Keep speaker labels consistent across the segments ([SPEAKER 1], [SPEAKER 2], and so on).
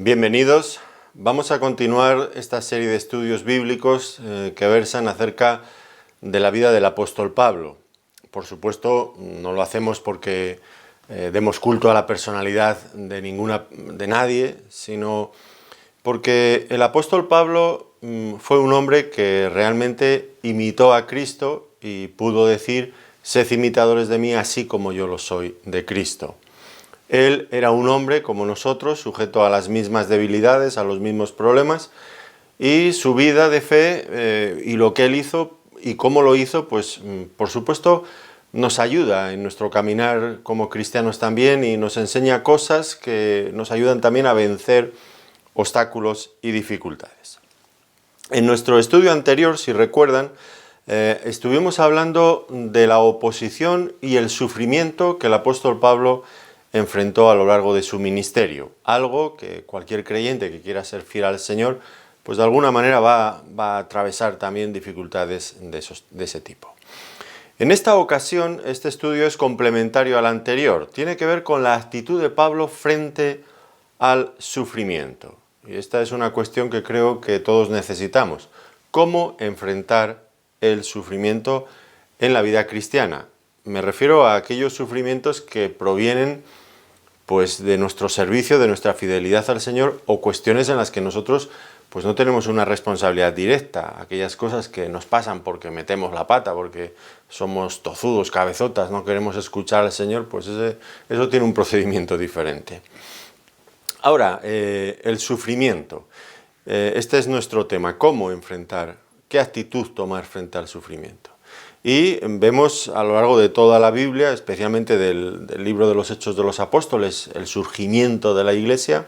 [SPEAKER 1] Bienvenidos. Vamos a continuar esta serie de estudios bíblicos que versan acerca de la vida del apóstol Pablo. Por supuesto, no lo hacemos porque demos culto a la personalidad de nadie, sino porque el apóstol Pablo fue un hombre que realmente imitó a Cristo y pudo decir: sed imitadores de mí así como yo lo soy de Cristo. Él era un hombre como nosotros, sujeto a las mismas debilidades, a los mismos problemas, y su vida de fe y lo que él hizo y cómo lo hizo, pues por supuesto nos ayuda en nuestro caminar como cristianos también, y nos enseña cosas que nos ayudan también a vencer obstáculos y dificultades. En nuestro estudio anterior, si recuerdan, estuvimos hablando de la oposición y el sufrimiento que el apóstol Pablo enfrentó a lo largo de su ministerio, algo que cualquier creyente que quiera ser fiel al Señor, pues de alguna manera va a atravesar también dificultades de ese tipo. En esta ocasión, este estudio es complementario al anterior, tiene que ver con la actitud de Pablo frente al sufrimiento. Y esta es una cuestión que creo que todos necesitamos: cómo enfrentar el sufrimiento en la vida cristiana. Me refiero a aquellos sufrimientos que provienen pues de nuestro servicio, de nuestra fidelidad al Señor, o cuestiones en las que nosotros pues no tenemos una responsabilidad directa, aquellas cosas que nos pasan porque metemos la pata, porque somos tozudos, cabezotas, no queremos escuchar al Señor, pues eso tiene un procedimiento diferente. Ahora, el sufrimiento. Este es nuestro tema: cómo enfrentar, qué actitud tomar frente al sufrimiento. Y vemos a lo largo de toda la Biblia, especialmente del libro de los Hechos de los Apóstoles, el surgimiento de la Iglesia,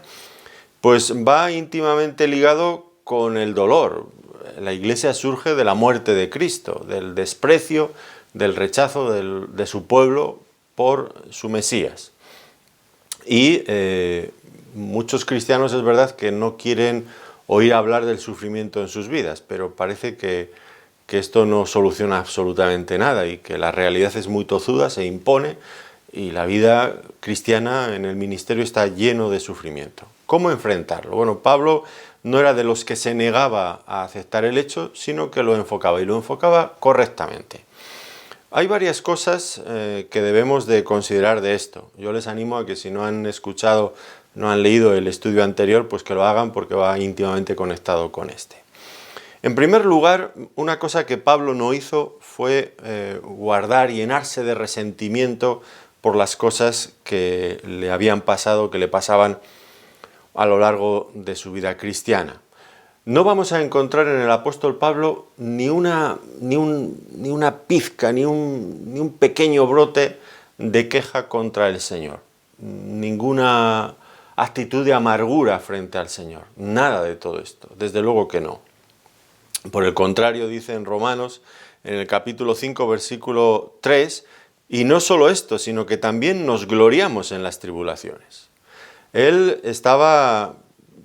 [SPEAKER 1] pues va íntimamente ligado con el dolor. La Iglesia surge de la muerte de Cristo, del desprecio, del rechazo de su pueblo por su Mesías. Y muchos cristianos es verdad que no quieren oír hablar del sufrimiento en sus vidas, pero parece que esto no soluciona absolutamente nada y que la realidad es muy tozuda, se impone, y la vida cristiana en el ministerio está lleno de sufrimiento. ¿Cómo enfrentarlo? Bueno, Pablo no era de los que se negaba a aceptar el hecho, sino que lo enfocaba, y lo enfocaba correctamente. Hay varias cosas que debemos de considerar de esto. Yo les animo a que, si no han escuchado, no han leído el estudio anterior, pues que lo hagan, porque va íntimamente conectado con este. En primer lugar, una cosa que Pablo no hizo fue guardar, llenarse de resentimiento por las cosas que le habían pasado, que le pasaban a lo largo de su vida cristiana. No vamos a encontrar en el apóstol Pablo ni una pizca, ni un pequeño brote de queja contra el Señor, ninguna actitud de amargura frente al Señor, nada de todo esto, desde luego que no. Por el contrario, dice en Romanos, en el capítulo 5, versículo 3, y no solo esto, sino que también nos gloriamos en las tribulaciones. Él estaba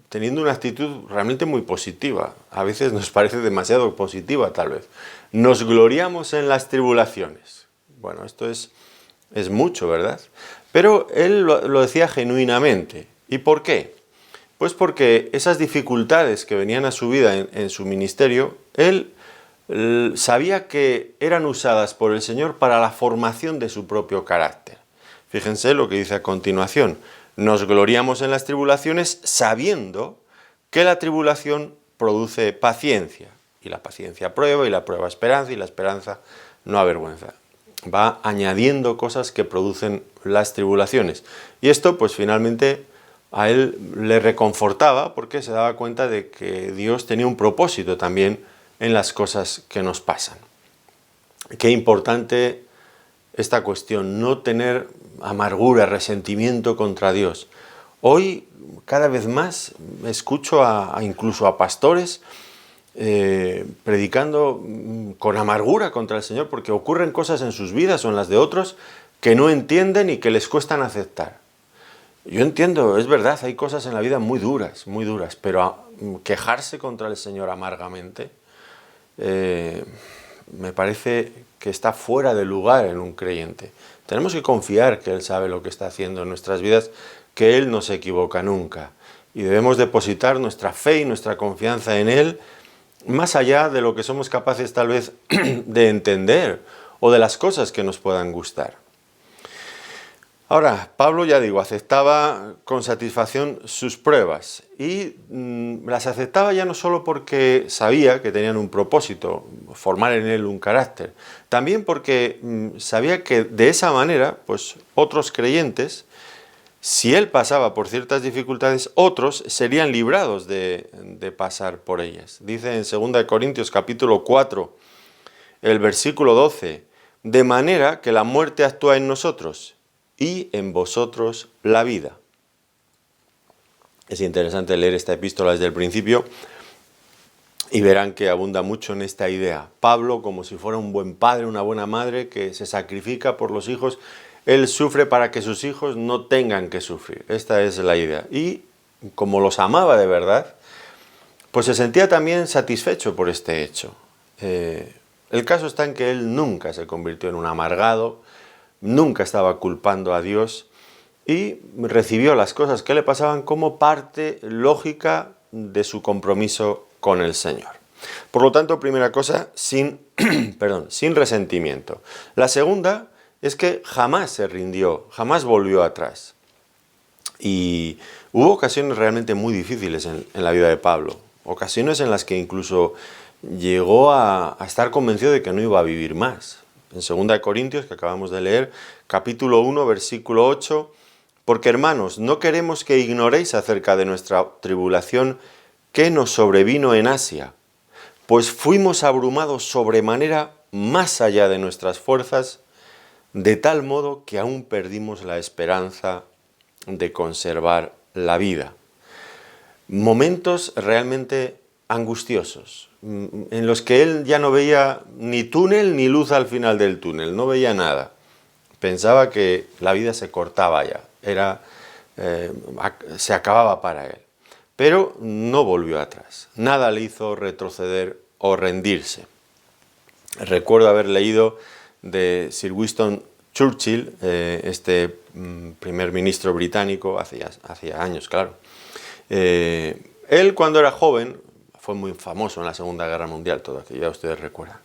[SPEAKER 1] teniendo una actitud realmente muy positiva, a veces nos parece demasiado positiva tal vez. Nos gloriamos en las tribulaciones. Bueno, esto es mucho, ¿verdad? Pero él lo decía genuinamente. ¿Y por qué? Pues porque esas dificultades que venían a su vida en su ministerio, él sabía que eran usadas por el Señor para la formación de su propio carácter. Fíjense lo que dice a continuación: nos gloriamos en las tribulaciones sabiendo que la tribulación produce paciencia, y la paciencia prueba, y la prueba esperanza, y la esperanza no avergüenza. Va añadiendo cosas que producen las tribulaciones. Y esto pues finalmente a él le reconfortaba, porque se daba cuenta de que Dios tenía un propósito también en las cosas que nos pasan. Qué importante esta cuestión, no tener amargura, resentimiento contra Dios. Hoy, cada vez más, escucho incluso a pastores predicando con amargura contra el Señor, porque ocurren cosas en sus vidas o en las de otros que no entienden y que les cuestan aceptar. Yo entiendo, es verdad, hay cosas en la vida muy duras, pero quejarse contra el Señor amargamente me parece que está fuera de lugar en un creyente. Tenemos que confiar que Él sabe lo que está haciendo en nuestras vidas, que Él no se equivoca nunca, y debemos depositar nuestra fe y nuestra confianza en Él, más allá de lo que somos capaces tal vez de entender o de las cosas que nos puedan gustar. Ahora, Pablo, ya digo, aceptaba con satisfacción sus pruebas y las aceptaba ya no solo porque sabía que tenían un propósito, formar en él un carácter, también porque sabía que de esa manera, pues otros creyentes, si él pasaba por ciertas dificultades, otros serían librados de pasar por ellas. Dice en 2 Corintios capítulo 4, el versículo 12, de manera que la muerte actúa en nosotros y en vosotros la vida. Es interesante leer esta epístola desde el principio y verán que abunda mucho en esta idea. Pablo, como si fuera un buen padre, una buena madre que se sacrifica por los hijos, él sufre para que sus hijos no tengan que sufrir. Esta es la idea. Y como los amaba de verdad, pues se sentía también satisfecho por este hecho. El caso está en que él nunca se convirtió en un amargado, nunca estaba culpando a Dios y recibió las cosas que le pasaban como parte lógica de su compromiso con el Señor. Por lo tanto, primera cosa, sin resentimiento. La segunda es que jamás se rindió, jamás volvió atrás. Y hubo ocasiones realmente muy difíciles en la vida de Pablo, ocasiones en las que incluso llegó a estar convencido de que no iba a vivir más. En 2 Corintios, que acabamos de leer, capítulo 1, versículo 8, porque hermanos, no queremos que ignoréis acerca de nuestra tribulación que nos sobrevino en Asia, pues fuimos abrumados sobremanera más allá de nuestras fuerzas, de tal modo que aún perdimos la esperanza de conservar la vida. Momentos realmente angustiosos, en los que él ya no veía ni túnel ni luz al final del túnel, no veía nada. Pensaba que la vida se cortaba ya, se acababa para él. Pero no volvió atrás, nada le hizo retroceder o rendirse. Recuerdo haber leído de Sir Winston Churchill, primer ministro británico, hacía años, claro. Él cuando era joven, fue muy famoso en la Segunda Guerra Mundial, todo aquello, ya ustedes recuerdan.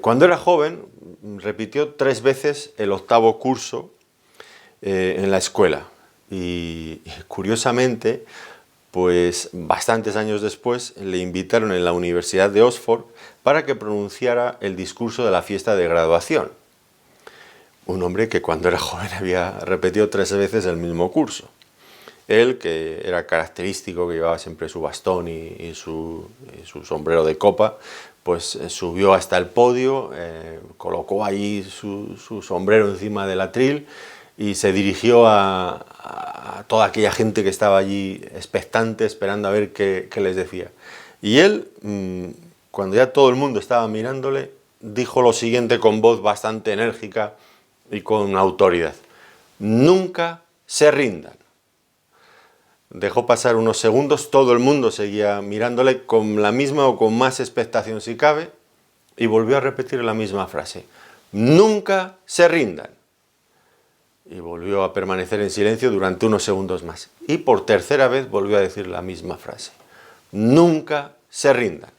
[SPEAKER 1] Cuando era joven, repitió 3 veces el 8º curso en la escuela. Y curiosamente, pues bastantes años después, le invitaron en la Universidad de Oxford para que pronunciara el discurso de la fiesta de graduación. Un hombre que cuando era joven había repetido 3 veces el mismo curso. Él, que era característico, que llevaba siempre su bastón y su sombrero de copa, pues subió hasta el podio, colocó ahí su sombrero encima del atril y se dirigió a toda aquella gente que estaba allí expectante, esperando a ver qué les decía. Y él, cuando ya todo el mundo estaba mirándole, dijo lo siguiente con voz bastante enérgica y con autoridad: nunca se rindan. Dejó pasar unos segundos, todo el mundo seguía mirándole con la misma o con más expectación si cabe, y volvió a repetir la misma frase: nunca se rindan. Y volvió a permanecer en silencio durante unos segundos más. Y por tercera vez volvió a decir la misma frase: nunca se rindan.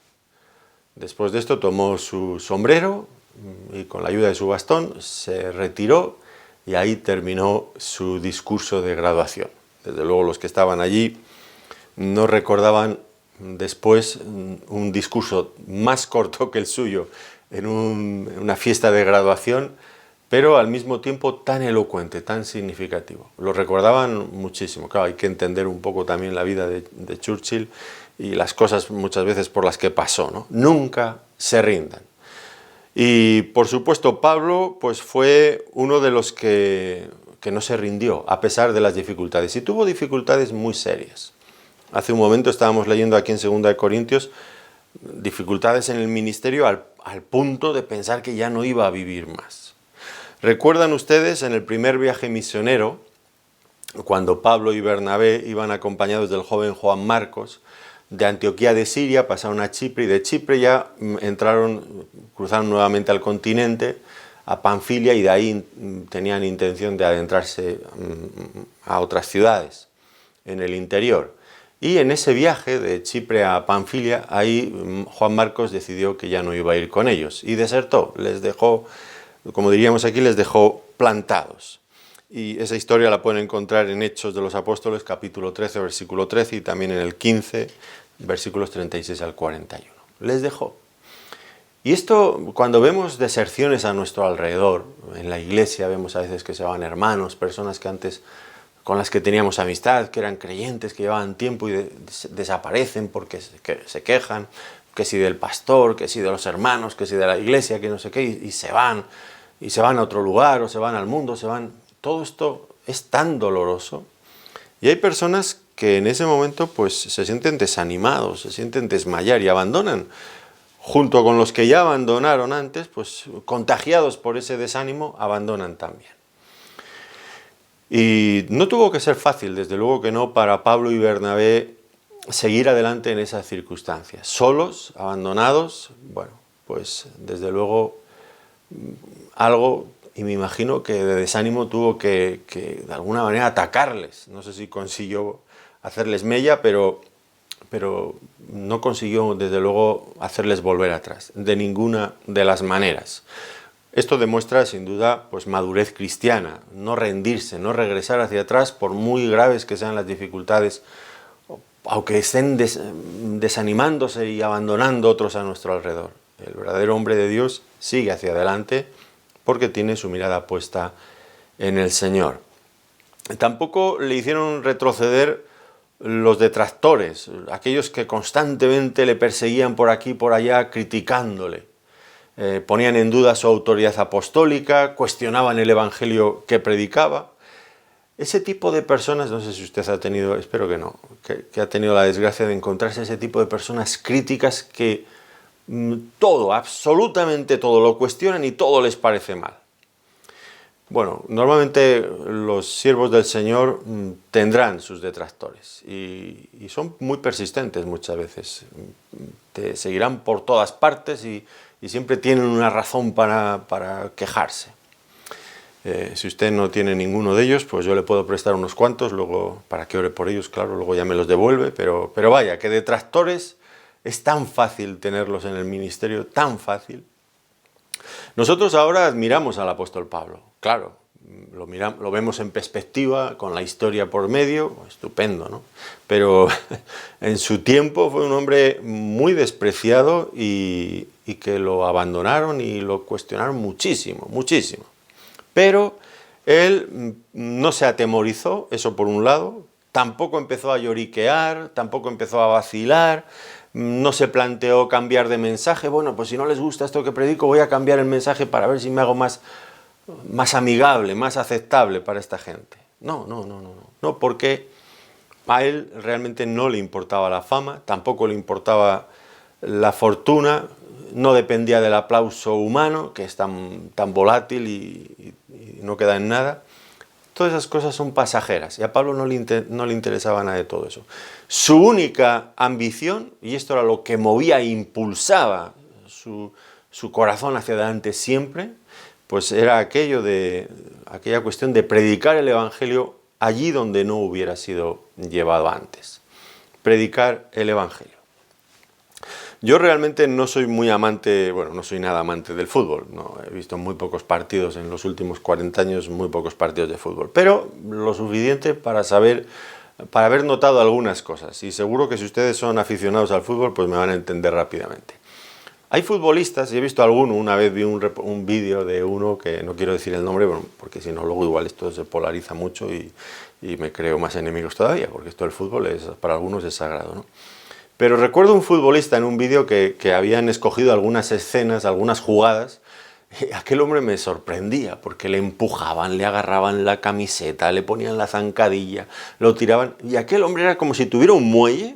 [SPEAKER 1] Después de esto tomó su sombrero y con la ayuda de su bastón se retiró y ahí terminó su discurso de graduación. Desde luego los que estaban allí no recordaban después un discurso más corto que el suyo en una fiesta de graduación, pero al mismo tiempo tan elocuente, tan significativo. Lo recordaban muchísimo. Claro, hay que entender un poco también la vida de Churchill y las cosas muchas veces por las que pasó, ¿no? Nunca se rindan. Y por supuesto Pablo pues fue uno de los que no se rindió a pesar de las dificultades, y tuvo dificultades muy serias. Hace un momento estábamos leyendo aquí en 2 Corintios dificultades en el ministerio al punto de pensar que ya no iba a vivir más. ¿Recuerdan ustedes en el primer viaje misionero, cuando Pablo y Bernabé iban acompañados del joven Juan Marcos, de Antioquía de Siria pasaron a Chipre y de Chipre ya cruzaron nuevamente al continente, a Panfilia, y de ahí tenían intención de adentrarse a otras ciudades. en el interior. Y en ese viaje de Chipre a Panfilia, ahí Juan Marcos decidió que ya no iba a ir con ellos y desertó, les dejó, como diríamos aquí, les dejó plantados. Y esa historia la pueden encontrar en Hechos de los Apóstoles, capítulo 13, versículo 13, y también en el 15, versículos 36 al 41. Les dejó. Y esto, cuando vemos deserciones a nuestro alrededor, en la iglesia vemos a veces que se van hermanos, personas que antes con las que teníamos amistad, que eran creyentes, que llevaban tiempo y desaparecen porque se quejan, que si del pastor, que si de los hermanos, que si de la iglesia, que no sé qué, y se van a otro lugar, o se van al mundo, todo esto es tan doloroso. Y hay personas que en ese momento pues se sienten desanimados, se sienten desmayar y abandonan. Junto con los que ya abandonaron antes, pues contagiados por ese desánimo, abandonan también. Y no tuvo que ser fácil, desde luego que no, para Pablo y Bernabé seguir adelante en esas circunstancias. Solos, abandonados, bueno, pues desde luego algo, y me imagino que de desánimo tuvo que de alguna manera atacarles. No sé si consiguió hacerles mella, pero no consiguió desde luego hacerles volver atrás, de ninguna de las maneras. Esto demuestra sin duda pues madurez cristiana, no rendirse, no regresar hacia atrás por muy graves que sean las dificultades, aunque estén desanimándose y abandonando otros a nuestro alrededor. El verdadero hombre de Dios sigue hacia adelante porque tiene su mirada puesta en el Señor. Tampoco le hicieron retroceder los detractores, aquellos que constantemente le perseguían por aquí y por allá, criticándole. Ponían en duda su autoridad apostólica, cuestionaban el evangelio que predicaba. Ese tipo de personas, no sé si usted ha tenido, espero que no, que ha tenido la desgracia de encontrarse ese tipo de personas críticas que todo, absolutamente todo lo cuestionan y todo les parece mal. Bueno, normalmente los siervos del Señor tendrán sus detractores y son muy persistentes muchas veces. Te seguirán por todas partes y siempre tienen una razón para quejarse. Si usted no tiene ninguno de ellos, pues yo le puedo prestar unos cuantos, luego para que ore por ellos, claro, luego ya me los devuelve, pero vaya, que detractores es tan fácil tenerlos en el ministerio, tan fácil. Nosotros ahora admiramos al apóstol Pablo, claro, lo vemos en perspectiva, con la historia por medio, estupendo, ¿no? Pero en su tiempo fue un hombre muy despreciado y que lo abandonaron y lo cuestionaron muchísimo, muchísimo. Pero él no se atemorizó, eso por un lado, tampoco empezó a lloriquear, tampoco empezó a vacilar, no se planteó cambiar de mensaje. Bueno, pues si no les gusta esto que predico, voy a cambiar el mensaje para ver si me hago más amigable, más aceptable para esta gente. No, porque a él realmente no le importaba la fama, tampoco le importaba la fortuna, no dependía del aplauso humano, que es tan volátil y no queda en nada. Todas esas cosas son pasajeras y a Pablo no le interesaba nada de todo eso. Su única ambición, y esto era lo que movía e impulsaba su corazón hacia adelante siempre, pues era aquella cuestión de predicar el Evangelio allí donde no hubiera sido llevado antes. Predicar el Evangelio. Yo realmente no soy muy amante, bueno, no soy nada amante del fútbol, no, he visto muy pocos partidos en los últimos 40 años, muy pocos partidos de fútbol, pero lo suficiente para haber notado algunas cosas, y seguro que si ustedes son aficionados al fútbol, pues me van a entender rápidamente. Hay futbolistas, y he visto alguno, una vez vi un vídeo de uno, que no quiero decir el nombre, bueno, porque si no luego igual esto se polariza mucho y me creo más enemigos todavía, porque esto del fútbol para algunos es sagrado, ¿no? Pero recuerdo un futbolista en un vídeo que habían escogido algunas escenas, algunas jugadas, y aquel hombre me sorprendía, porque le empujaban, le agarraban la camiseta, le ponían la zancadilla, lo tiraban, y aquel hombre era como si tuviera un muelle,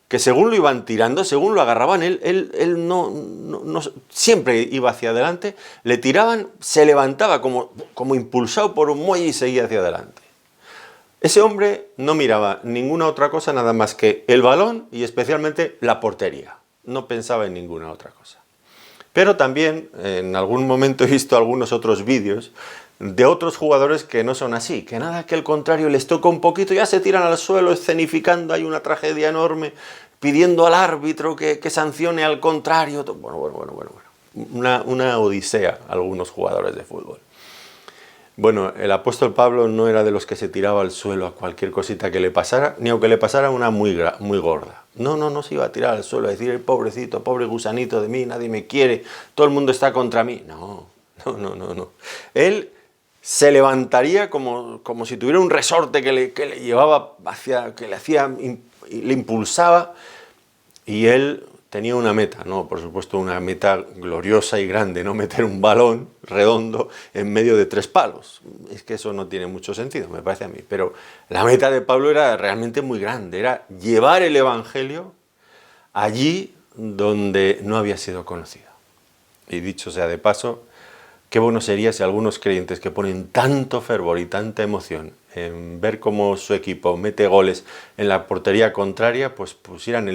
[SPEAKER 1] que según lo iban tirando, según lo agarraban, él no siempre iba hacia adelante, le tiraban, se levantaba como impulsado por un muelle y seguía hacia adelante. Ese hombre no miraba ninguna otra cosa nada más que el balón y especialmente la portería. No pensaba en ninguna otra cosa. Pero también en algún momento he visto algunos otros vídeos de otros jugadores que no son así, que nada que al contrario les toca un poquito, ya se tiran al suelo escenificando, hay una tragedia enorme, pidiendo al árbitro que sancione al contrario. Bueno. Una odisea algunos jugadores de fútbol. Bueno, el apóstol Pablo no era de los que se tiraba al suelo a cualquier cosita que le pasara, ni aunque le pasara una muy gorda. No se iba a tirar al suelo a decir, pobrecito, pobre gusanito de mí, nadie me quiere, todo el mundo está contra mí. No. Él se levantaría como si tuviera un resorte que le llevaba hacia, que le hacía, le impulsaba, y él tenía una meta, no, por supuesto una meta gloriosa y grande, no meter un balón redondo en medio de 3 palos. Es que eso no tiene mucho sentido, me parece a mí. Pero la meta de Pablo era realmente muy grande, era llevar el Evangelio allí donde no había sido conocido. Y dicho sea de paso, qué bueno sería si algunos creyentes que ponen tanto fervor y tanta emoción en ver cómo su equipo mete goles en la portería contraria, pues pusieran la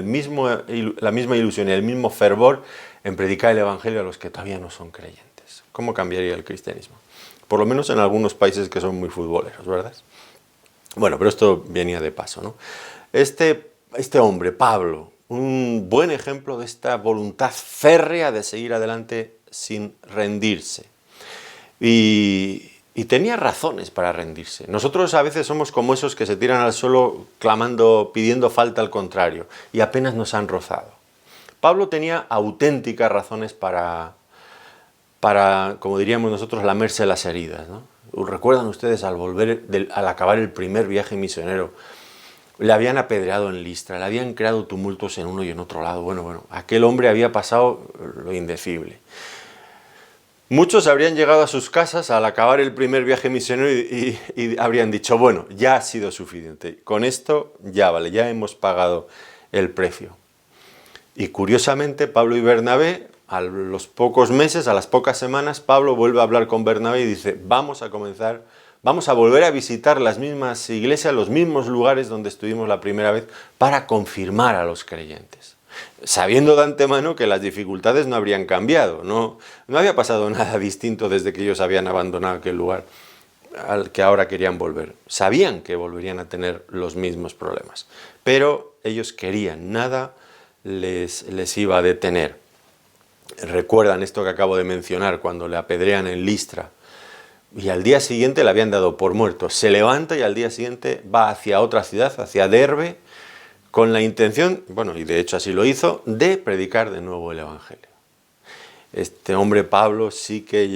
[SPEAKER 1] misma ilusión y el mismo fervor en predicar el Evangelio a los que todavía no son creyentes. ¿Cómo cambiaría el cristianismo? Por lo menos en algunos países que son muy futboleros, ¿verdad? Bueno, pero esto venía de paso, ¿no? Este hombre, Pablo, un buen ejemplo de esta voluntad férrea de seguir adelante sin rendirse. Y tenía razones para rendirse. Nosotros a veces somos como esos que se tiran al suelo clamando, pidiendo falta al contrario, y apenas nos han rozado. Pablo tenía auténticas razones para como diríamos nosotros, lamerse las heridas, ¿no? ¿Recuerdan ustedes al acabar el primer viaje misionero? Le habían apedreado en Listra, le habían creado tumultos en uno y en otro lado. Bueno, aquel hombre había pasado lo indecible. Muchos habrían llegado a sus casas al acabar el primer viaje misionero y habrían dicho, bueno, ya ha sido suficiente, con esto ya vale, ya hemos pagado el precio. Y curiosamente, Pablo y Bernabé, a los pocos meses, a las pocas semanas, Pablo vuelve a hablar con Bernabé y dice, vamos a volver a visitar las mismas iglesias, los mismos lugares donde estuvimos la primera vez, para confirmar a los creyentes. Sabiendo de antemano que las dificultades no habrían cambiado, no había pasado nada distinto desde que ellos habían abandonado aquel lugar al que ahora querían volver. Sabían que volverían a tener los mismos problemas, pero ellos querían, nada les iba a detener. Recuerdan esto que acabo de mencionar, cuando le apedrean en Listra, y al día siguiente le habían dado por muerto. Se levanta y al día siguiente va hacia otra ciudad, hacia Derbe, con la intención, bueno, y de hecho así lo hizo, de predicar de nuevo el Evangelio. Este hombre Pablo sí que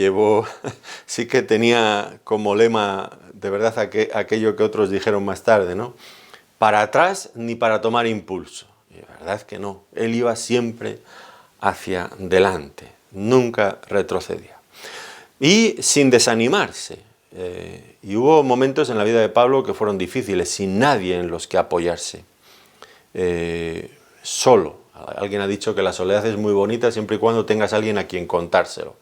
[SPEAKER 1] tenía como lema, de verdad, aquello que otros dijeron más tarde, ¿no? Para atrás ni para tomar impulso. Y la verdad es que no, él iba siempre hacia delante, nunca retrocedía. Y sin desanimarse. Y hubo momentos en la vida de Pablo que fueron difíciles, sin nadie en los que apoyarse. Solo. Alguien ha dicho que la soledad es muy bonita siempre y cuando tengas a alguien a quien contárselo.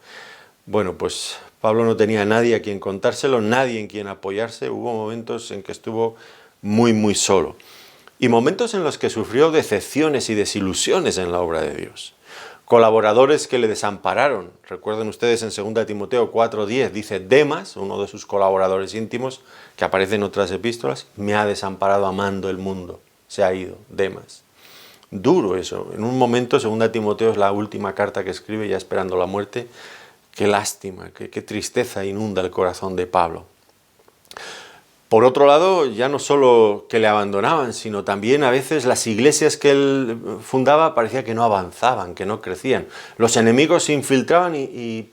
[SPEAKER 1] Bueno, pues Pablo no tenía nadie a quien contárselo, nadie en quien apoyarse. Hubo momentos en que estuvo muy solo. Y momentos en los que sufrió decepciones y desilusiones en la obra de Dios. Colaboradores que le desampararon. Recuerden ustedes en 2 Timoteo 4:10, dice Demas, uno de sus colaboradores íntimos, que aparece en otras epístolas, me ha desamparado amando el mundo. Se ha ido, Demas. Duro eso. En un momento, 2 Timoteo es la última carta que escribe, ya esperando la muerte. Qué lástima, qué tristeza inunda el corazón de Pablo. Por otro lado, ya no solo que le abandonaban, sino también a veces las iglesias que él fundaba parecía que no avanzaban, que no crecían. Los enemigos se infiltraban y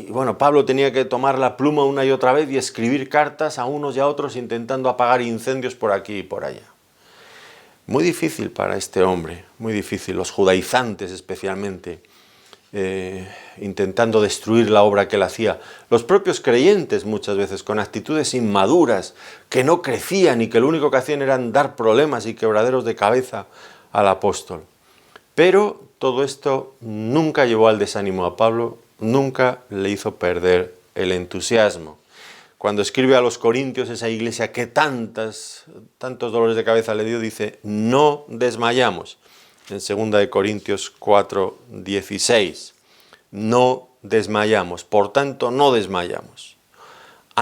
[SPEAKER 1] bueno, Pablo tenía que tomar la pluma una y otra vez y escribir cartas a unos y a otros intentando apagar incendios por aquí y por allá. Muy difícil para este hombre, muy difícil, los judaizantes especialmente, intentando destruir la obra que él hacía. Los propios creyentes muchas veces con actitudes inmaduras, que no crecían y que lo único que hacían eran dar problemas y quebraderos de cabeza al apóstol. Pero todo esto nunca llevó al desánimo a Pablo, nunca le hizo perder el entusiasmo. Cuando escribe a los Corintios, esa iglesia que tantos dolores de cabeza le dio, dice, no desmayamos. En 2 Corintios 4:16, no desmayamos, por tanto no desmayamos.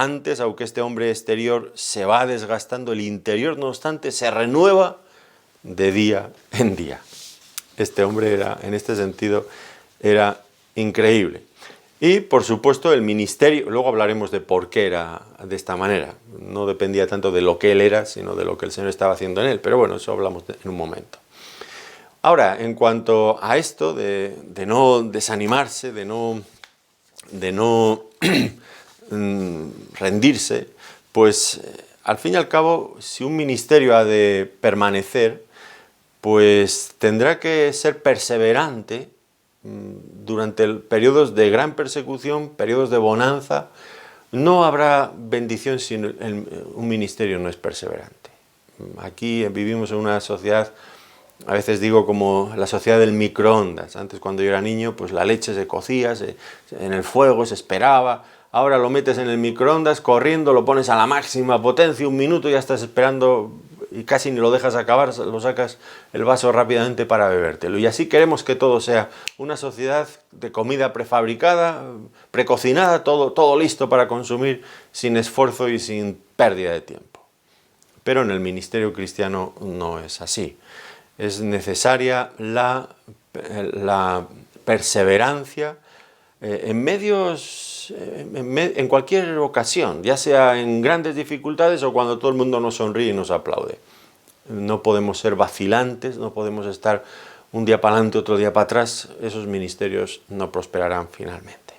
[SPEAKER 1] Antes, aunque este hombre exterior se va desgastando, el interior, no obstante, se renueva de día en día. Este hombre era, en este sentido, era increíble. Y, por supuesto, el ministerio, luego hablaremos de por qué era de esta manera. No dependía tanto de lo que él era, sino de lo que el Señor estaba haciendo en él. Pero bueno, eso hablamos en un momento. Ahora, en cuanto a esto de no desanimarse, de no rendirse, pues al fin y al cabo, si un ministerio ha de permanecer, pues tendrá que ser perseverante durante periodos de gran persecución, periodos de bonanza. No habrá bendición si un ministerio no es perseverante. Aquí vivimos en una sociedad, a veces digo como la sociedad del microondas. Antes, cuando yo era niño, pues la leche se cocía en el fuego, se esperaba. Ahora lo metes en el microondas corriendo, lo pones a la máxima potencia, 1 minuto, ya estás esperando y casi ni lo dejas acabar, lo sacas el vaso rápidamente para bebértelo. Y así queremos que todo sea una sociedad de comida prefabricada, precocinada, todo listo para consumir sin esfuerzo y sin pérdida de tiempo. Pero en el ministerio cristiano no es así. Es necesaria la perseverancia en cualquier ocasión, ya sea en grandes dificultades o cuando todo el mundo nos sonríe y nos aplaude. No podemos ser vacilantes, no podemos estar un día para adelante, otro día para atrás. Esos ministerios no prosperarán finalmente.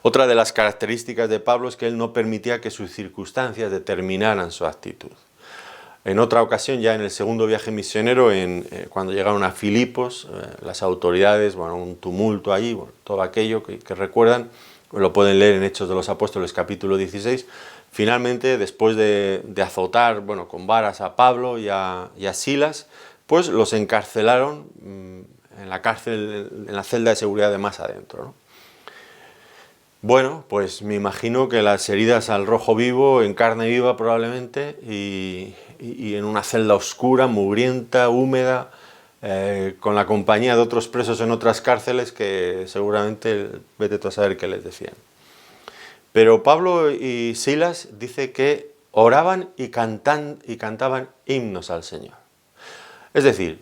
[SPEAKER 1] Otra de las características de Pablo es que él no permitía que sus circunstancias determinaran su actitud. En otra ocasión, ya en el segundo viaje misionero, cuando llegaron a Filipos, las autoridades, un tumulto allí, todo aquello que recuerdan, lo pueden leer en Hechos de los Apóstoles, capítulo 16. Finalmente, después de azotar con varas a Pablo y a Silas, pues los encarcelaron en la cárcel, en la celda de seguridad de más adentro, ¿no? Bueno, pues me imagino que las heridas al rojo vivo, en carne viva probablemente, y en una celda oscura, mugrienta, húmeda, con la compañía de otros presos en otras cárceles que seguramente vete tú a saber qué les decían. Pero Pablo y Silas dice que oraban y cantaban himnos al Señor. Es decir,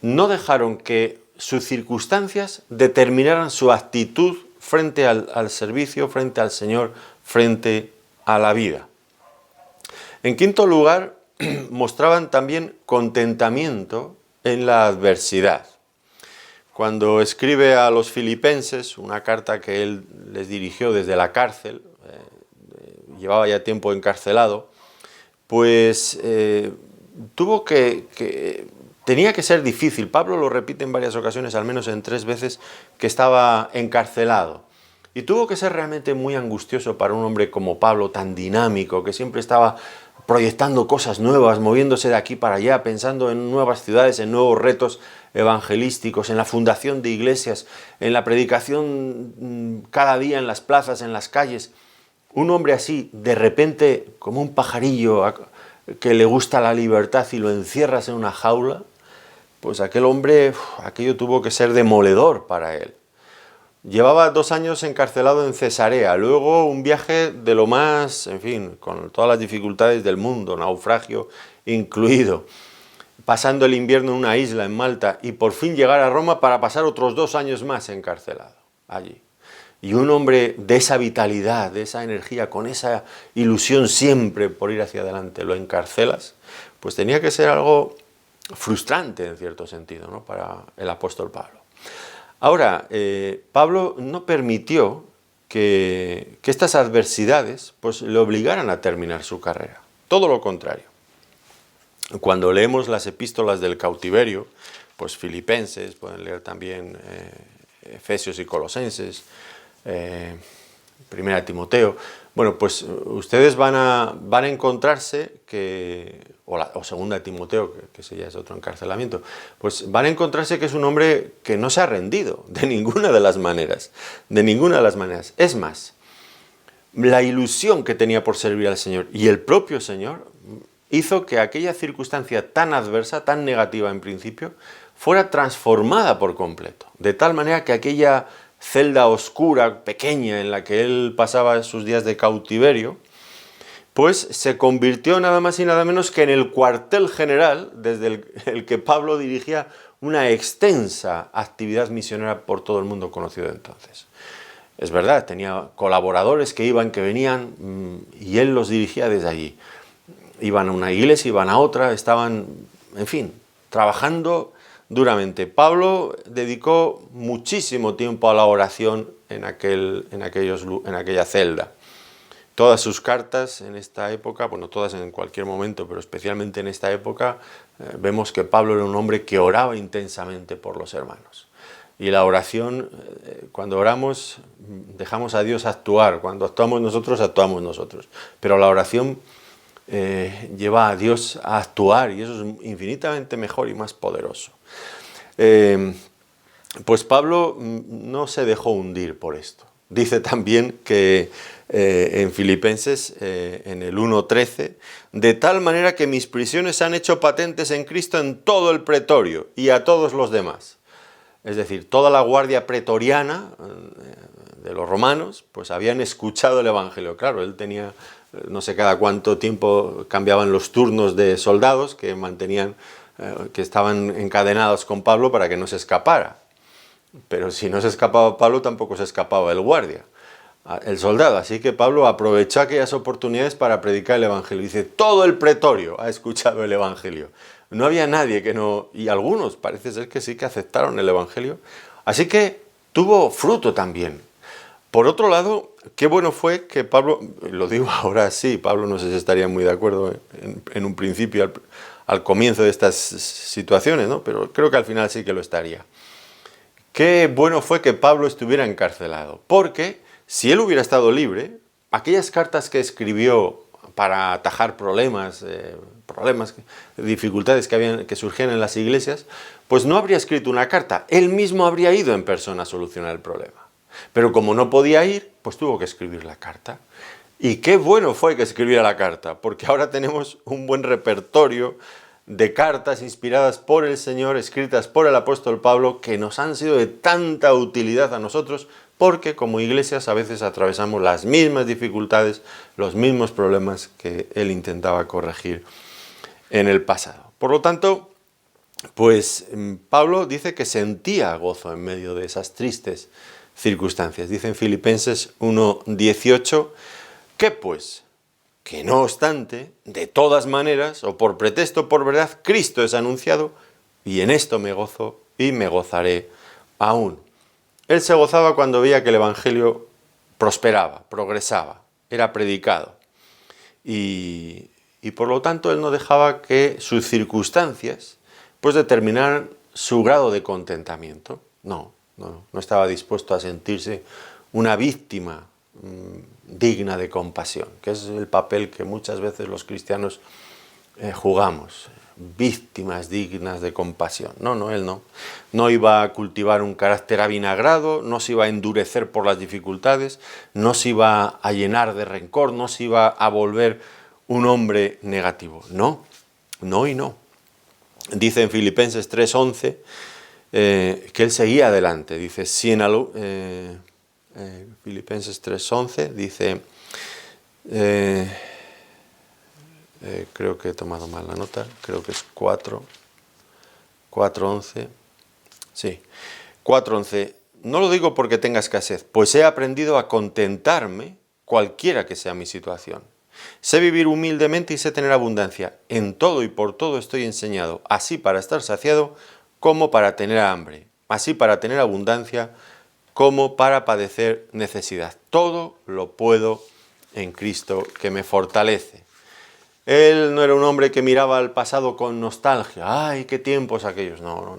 [SPEAKER 1] no dejaron que sus circunstancias determinaran su actitud frente al servicio, frente al Señor, frente a la vida. En quinto lugar, mostraban también contentamiento en la adversidad. Cuando escribe a los filipenses, una carta que él les dirigió desde la cárcel, llevaba ya tiempo encarcelado, pues tenía que ser difícil. Pablo lo repite en varias ocasiones, al menos en 3 veces, que estaba encarcelado. Y tuvo que ser realmente muy angustioso para un hombre como Pablo, tan dinámico, que siempre estaba proyectando cosas nuevas, moviéndose de aquí para allá, pensando en nuevas ciudades, en nuevos retos evangelísticos, en la fundación de iglesias, en la predicación cada día en las plazas, en las calles. Un hombre así, de repente, como un pajarillo que le gusta la libertad y lo encierras en una jaula, pues aquel hombre, aquello tuvo que ser demoledor para él. Llevaba 2 años encarcelado en Cesarea, luego un viaje de lo más, en fin, con todas las dificultades del mundo, naufragio incluido, pasando el invierno en una isla en Malta y por fin llegar a Roma para pasar otros 2 años más encarcelado allí. Y un hombre de esa vitalidad, de esa energía, con esa ilusión siempre por ir hacia adelante, lo encarcelas, pues tenía que ser algo frustrante en cierto sentido, ¿no?, para el apóstol Pablo. Ahora, Pablo no permitió que estas adversidades pues, le obligaran a terminar su carrera. Todo lo contrario. Cuando leemos las epístolas del cautiverio, pues Filipenses, pueden leer también Efesios y Colosenses, Primera Timoteo, bueno, pues ustedes van a encontrarse o Segunda Timoteo, que ese ya es otro encarcelamiento, pues van a encontrarse que es un hombre que no se ha rendido de ninguna de las maneras, Es más, la ilusión que tenía por servir al Señor y el propio Señor hizo que aquella circunstancia tan adversa, tan negativa en principio, fuera transformada por completo, de tal manera que aquella celda oscura, pequeña, en la que él pasaba sus días de cautiverio, pues se convirtió nada más y nada menos que en el cuartel general desde el que Pablo dirigía una extensa actividad misionera por todo el mundo conocido entonces. Es verdad, tenía colaboradores que iban, que venían, y él los dirigía desde allí. Iban a una iglesia, iban a otra, estaban, en fin, trabajando duramente. Pablo dedicó muchísimo tiempo a la oración en aquella celda. Todas sus cartas en esta época, bueno, todas en cualquier momento, pero especialmente en esta época, vemos que Pablo era un hombre que oraba intensamente por los hermanos. Y la oración, cuando oramos, dejamos a Dios actuar. Cuando actuamos nosotros, actuamos nosotros. Pero la oración lleva a Dios a actuar, y eso es infinitamente mejor y más poderoso. Pues Pablo no se dejó hundir por esto. Dice también que en Filipenses, en el 1:13, de tal manera que mis prisiones se han hecho patentes en Cristo en todo el pretorio y a todos los demás. Es decir, toda la guardia pretoriana de los romanos, pues habían escuchado el Evangelio. Claro, él tenía, no sé cada cuánto tiempo cambiaban los turnos de soldados que que estaban encadenados con Pablo para que no se escapara. Pero si no se escapaba Pablo, tampoco se escapaba el guardia, el soldado. Así que Pablo aprovechó aquellas oportunidades para predicar el Evangelio. Dice, todo el pretorio ha escuchado el Evangelio. No había nadie que no... Y algunos parece ser que sí que aceptaron el Evangelio. Así que tuvo fruto también. Por otro lado, qué bueno fue que Pablo, lo digo ahora sí, Pablo no sé si estaría muy de acuerdo en un principio, al comienzo de estas situaciones, ¿no? Pero creo que al final sí que lo estaría. Qué bueno fue que Pablo estuviera encarcelado, porque si él hubiera estado libre, aquellas cartas que escribió para atajar problemas, dificultades que surgían en las iglesias, pues no habría escrito una carta, él mismo habría ido en persona a solucionar el problema. Pero como no podía ir, pues tuvo que escribir la carta. Y qué bueno fue que escribiera la carta, porque ahora tenemos un buen repertorio de cartas inspiradas por el Señor, escritas por el apóstol Pablo, que nos han sido de tanta utilidad a nosotros, porque como iglesias a veces atravesamos las mismas dificultades, los mismos problemas que él intentaba corregir en el pasado. Por lo tanto, pues Pablo dice que sentía gozo en medio de esas tristes circunstancias. Dice en Filipenses 1:18, ¿qué pues? Que no obstante, de todas maneras, o por pretexto o por verdad, Cristo es anunciado, y en esto me gozo y me gozaré aún. Él se gozaba cuando veía que el Evangelio prosperaba, progresaba, era predicado. Y por lo tanto él no dejaba que sus circunstancias pues determinaran su grado de contentamiento. No estaba dispuesto a sentirse una víctima digna de compasión, que es el papel que muchas veces los cristianos jugamos, víctimas dignas de compasión. Él no iba a cultivar un carácter avinagrado, no se iba a endurecer por las dificultades, no se iba a llenar de rencor, no se iba a volver un hombre negativo. No. Dice en Filipenses 3:11 que él seguía adelante. Dice, Filipenses 3:11 dice, creo que he tomado mal la nota, creo que es 4:11, sí, 4:11, no lo digo porque tenga escasez, pues he aprendido a contentarme cualquiera que sea mi situación. Sé vivir humildemente y sé tener abundancia. En todo y por todo estoy enseñado, así para estar saciado como para tener hambre, así para tener abundancia como para padecer necesidad. Todo lo puedo en Cristo que me fortalece. Él no era un hombre que miraba al pasado con nostalgia. ¡Ay, qué tiempos aquellos! No.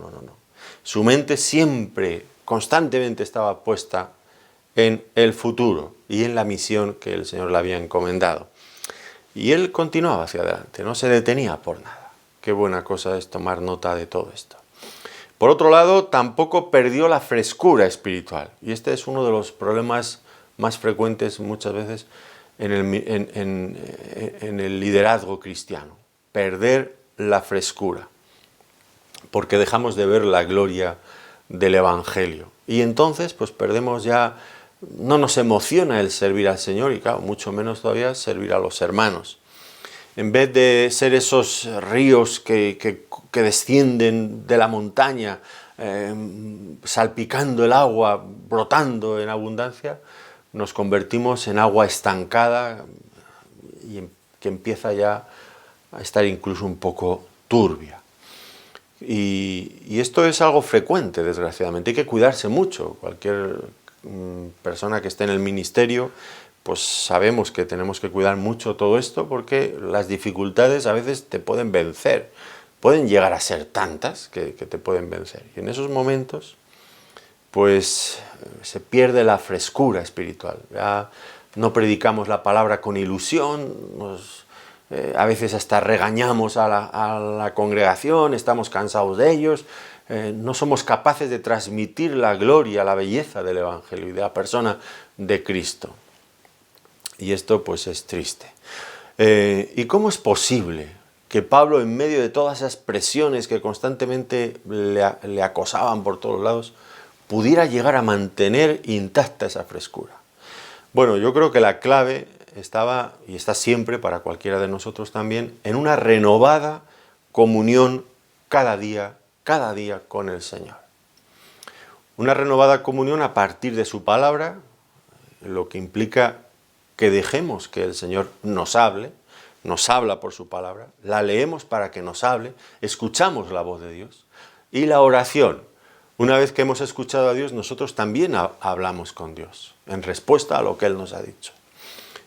[SPEAKER 1] Su mente siempre, constantemente estaba puesta en el futuro y en la misión que el Señor le había encomendado. Y él continuaba hacia adelante, no se detenía por nada. Qué buena cosa es tomar nota de todo esto. Por otro lado, tampoco perdió la frescura espiritual. Y este es uno de los problemas más frecuentes muchas veces en el liderazgo cristiano. Perder la frescura. Porque dejamos de ver la gloria del Evangelio. Y entonces pues perdemos ya, no nos emociona el servir al Señor y claro, mucho menos todavía servir a los hermanos. En vez de ser esos ríos que descienden de la montaña, salpicando el agua, brotando en abundancia, nos convertimos en agua estancada y que empieza ya a estar incluso un poco turbia. Y esto es algo frecuente, desgraciadamente. Hay que cuidarse mucho. Cualquier persona que esté en el ministerio, pues sabemos que tenemos que cuidar mucho todo esto porque las dificultades a veces te pueden vencer. Pueden llegar a ser tantas que te pueden vencer. Y en esos momentos, pues se pierde la frescura espiritual. Ya no predicamos la palabra con ilusión, a veces hasta regañamos a la congregación, estamos cansados de ellos, no somos capaces de transmitir la gloria, la belleza del Evangelio y de la persona de Cristo. Y esto pues es triste. ¿Y cómo es posible que Pablo, en medio de todas esas presiones que constantemente le acosaban por todos lados, pudiera llegar a mantener intacta esa frescura? Bueno, yo creo que la clave estaba, y está siempre para cualquiera de nosotros también, en una renovada comunión cada día con el Señor. Una renovada comunión a partir de su palabra, lo que implica que dejemos que el Señor nos habla por su palabra, la leemos para que nos hable, escuchamos la voz de Dios, y la oración. Una vez que hemos escuchado a Dios, nosotros también hablamos con Dios, en respuesta a lo que Él nos ha dicho.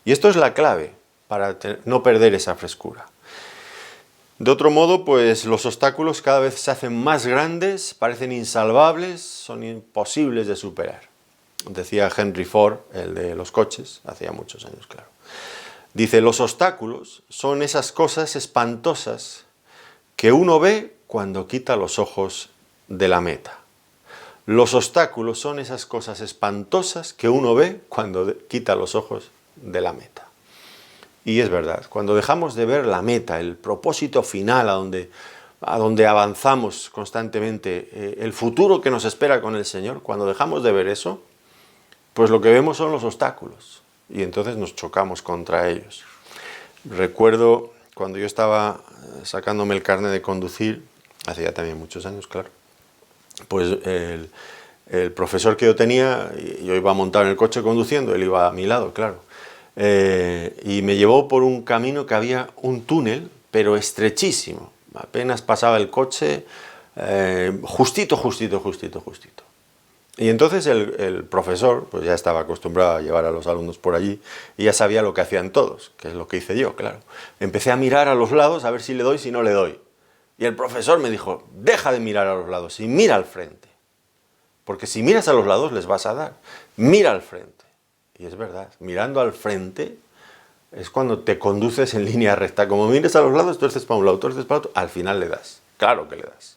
[SPEAKER 1] Y esto es la clave para no perder esa frescura. De otro modo, pues los obstáculos cada vez se hacen más grandes, parecen insalvables, son imposibles de superar. Decía Henry Ford, el de los coches, hacía muchos años, claro. Dice, los obstáculos son esas cosas espantosas que uno ve cuando quita los ojos de la meta. Los obstáculos son esas cosas espantosas que uno ve cuando quita los ojos de la meta. Y es verdad, cuando dejamos de ver la meta, el propósito final a donde avanzamos constantemente, el futuro que nos espera con el Señor, cuando dejamos de ver eso, pues lo que vemos son los obstáculos y entonces nos chocamos contra ellos. Recuerdo cuando yo estaba sacándome el carnet de conducir, hace ya también muchos años, claro, pues el profesor que yo tenía, yo iba a montar en el coche conduciendo, él iba a mi lado, claro, y me llevó por un camino que había un túnel, pero estrechísimo, apenas pasaba el coche, justito. Y entonces el profesor, pues ya estaba acostumbrado a llevar a los alumnos por allí y ya sabía lo que hacían todos, que es lo que hice yo, claro. Empecé a mirar a los lados a ver si le doy, si no le doy. Y el profesor me dijo, deja de mirar a los lados y mira al frente. Porque si miras a los lados les vas a dar. Mira al frente. Y es verdad, mirando al frente es cuando te conduces en línea recta. Como mires a los lados, tuerces para un lado, tuerces para otro, al final le das. Claro que le das.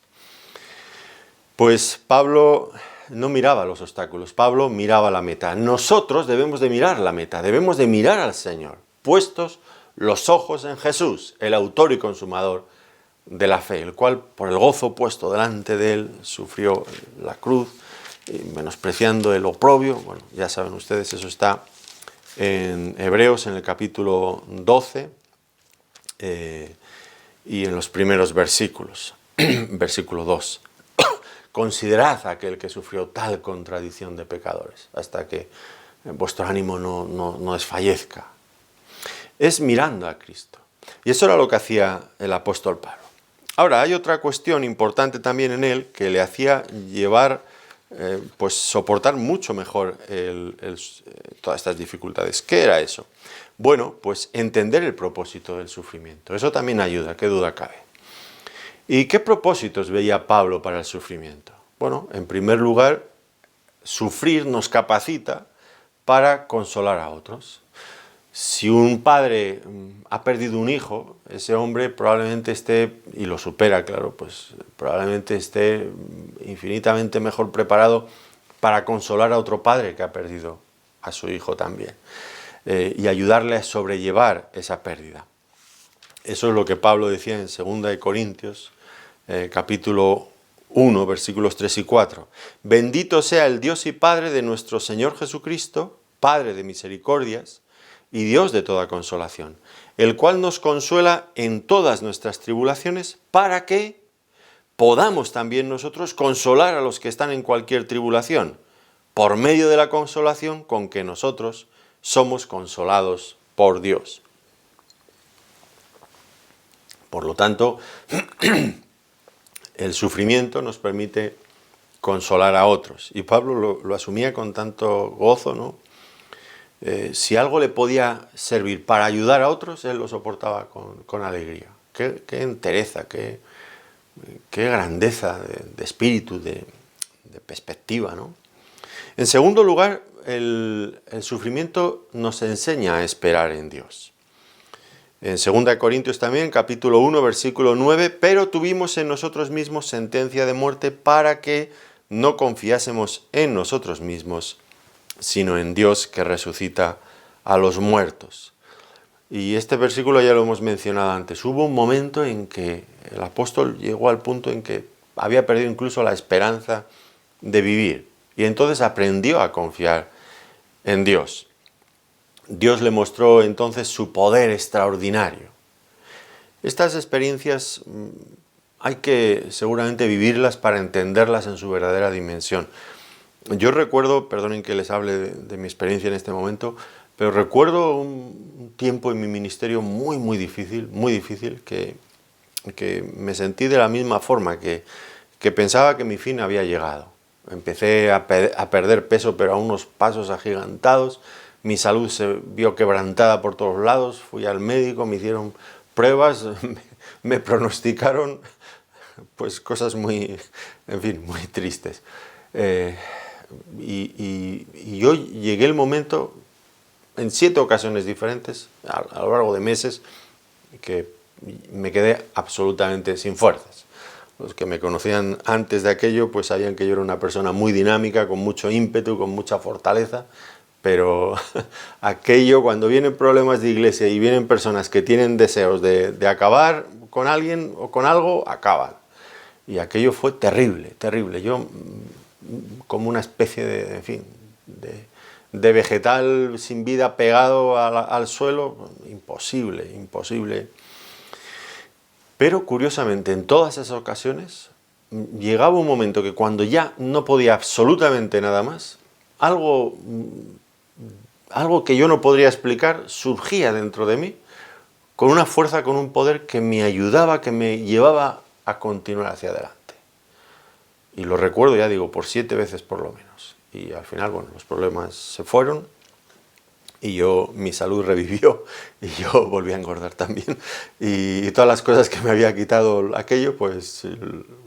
[SPEAKER 1] Pues Pablo no miraba los obstáculos, Pablo miraba la meta. Nosotros debemos de mirar la meta, debemos de mirar al Señor, puestos los ojos en Jesús, el autor y consumador de la fe, el cual por el gozo puesto delante de él sufrió la cruz, menospreciando el oprobio. Bueno, ya saben ustedes, eso está en Hebreos en el capítulo 12 y en los primeros versículos, versículo 2. Considerad a aquel que sufrió tal contradicción de pecadores, hasta que vuestro ánimo no desfallezca. Es mirando a Cristo. Y eso era lo que hacía el apóstol Pablo. Ahora, hay otra cuestión importante también en él que le hacía llevar, pues soportar mucho mejor todas estas dificultades. ¿Qué era eso? Bueno, pues entender el propósito del sufrimiento. Eso también ayuda, qué duda cabe. ¿Y qué propósitos veía Pablo para el sufrimiento? Bueno, en primer lugar, sufrir nos capacita para consolar a otros. Si un padre ha perdido un hijo, ese hombre probablemente esté, y lo supera, claro, pues probablemente esté infinitamente mejor preparado para consolar a otro padre que ha perdido a su hijo también, y ayudarle a sobrellevar esa pérdida. Eso es lo que Pablo decía en 2 de Corintios, capítulo 1, versículos 3 y 4. Bendito sea el Dios y Padre de nuestro Señor Jesucristo, Padre de misericordias y Dios de toda consolación, el cual nos consuela en todas nuestras tribulaciones para que podamos también nosotros consolar a los que están en cualquier tribulación, por medio de la consolación con que nosotros somos consolados por Dios. Por lo tanto, el sufrimiento nos permite consolar a otros. Y Pablo lo asumía con tanto gozo, ¿no? Si algo le podía servir para ayudar a otros, él lo soportaba con alegría. Qué entereza, qué grandeza de espíritu, de perspectiva, ¿no? En segundo lugar, el sufrimiento nos enseña a esperar en Dios. En 2 Corintios también, capítulo 1, versículo 9, pero tuvimos en nosotros mismos sentencia de muerte para que no confiásemos en nosotros mismos, sino en Dios que resucita a los muertos. Y este versículo ya lo hemos mencionado antes. Hubo un momento en que el apóstol llegó al punto en que había perdido incluso la esperanza de vivir. Y entonces aprendió a confiar en Dios. Dios le mostró entonces su poder extraordinario. Estas experiencias hay que seguramente vivirlas para entenderlas en su verdadera dimensión. Yo recuerdo, perdonen que les hable de mi experiencia en este momento, pero recuerdo un tiempo en mi ministerio muy difícil, que me sentí de la misma forma, que pensaba que mi fin había llegado. Empecé a perder peso, pero a unos pasos agigantados. Mi salud se vio quebrantada por todos lados. Fui al médico, me hicieron pruebas, me pronosticaron pues cosas muy tristes. Y yo llegué el momento, en 7 ocasiones diferentes, a lo largo de meses, que me quedé absolutamente sin fuerzas. Los que me conocían antes de aquello, pues sabían que yo era una persona muy dinámica, con mucho ímpetu, con mucha fortaleza, pero aquello, cuando vienen problemas de iglesia y vienen personas que tienen deseos de acabar con alguien o con algo, acaban. Y aquello fue terrible. Yo, como una especie de vegetal sin vida pegado al suelo, imposible. Pero curiosamente, en todas esas ocasiones, llegaba un momento que cuando ya no podía absolutamente nada más, algo que yo no podría explicar surgía dentro de mí con una fuerza, con un poder que me ayudaba, que me llevaba a continuar hacia adelante. Y lo recuerdo, ya digo, por 7 veces por lo menos. Y al final, bueno, los problemas se fueron y mi salud revivió y yo volví a engordar también. Y todas las cosas que me había quitado aquello, pues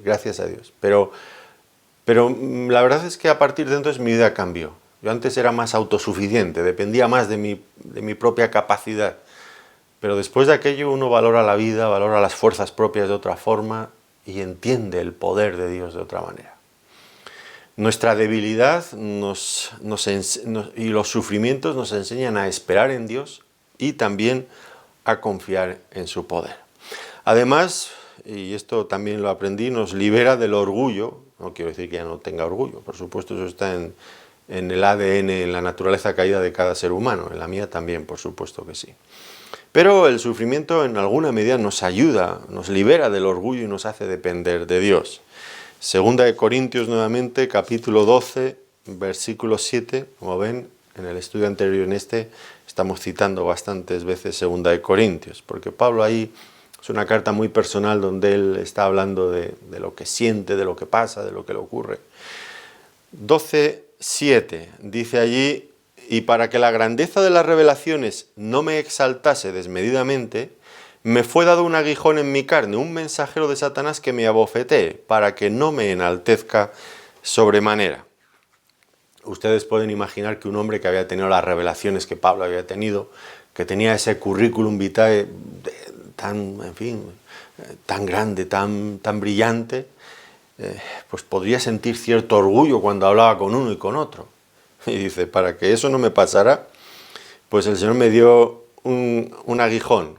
[SPEAKER 1] gracias a Dios. Pero la verdad es que a partir de entonces mi vida cambió. Yo antes era más autosuficiente, dependía más de mi propia capacidad. Pero después de aquello uno valora la vida, valora las fuerzas propias de otra forma y entiende el poder de Dios de otra manera. Nuestra debilidad y los sufrimientos nos enseñan a esperar en Dios y también a confiar en su poder. Además, y esto también lo aprendí, nos libera del orgullo. No quiero decir que ya no tenga orgullo, por supuesto eso está en el ADN, en la naturaleza caída de cada ser humano, en la mía también, por supuesto que sí. Pero el sufrimiento en alguna medida nos ayuda, nos libera del orgullo y nos hace depender de Dios. 2 Corintios nuevamente, capítulo 12, versículo 7, como ven, en el estudio anterior en estamos citando bastantes veces 2 Corintios, porque Pablo ahí es una carta muy personal donde él está hablando de lo que siente, de lo que pasa, de lo que le ocurre. 12:7 dice allí: y para que la grandeza de las revelaciones no me exaltase desmedidamente, me fue dado un aguijón en mi carne, un mensajero de Satanás que me abofetee, para que no me enaltezca sobremanera. Ustedes pueden imaginar que un hombre que había tenido las revelaciones que Pablo había tenido, que tenía ese currículum vitae tan grande, tan brillante, pues podría sentir cierto orgullo cuando hablaba con uno y con otro. Y dice, para que eso no me pasara, pues el Señor me dio un aguijón,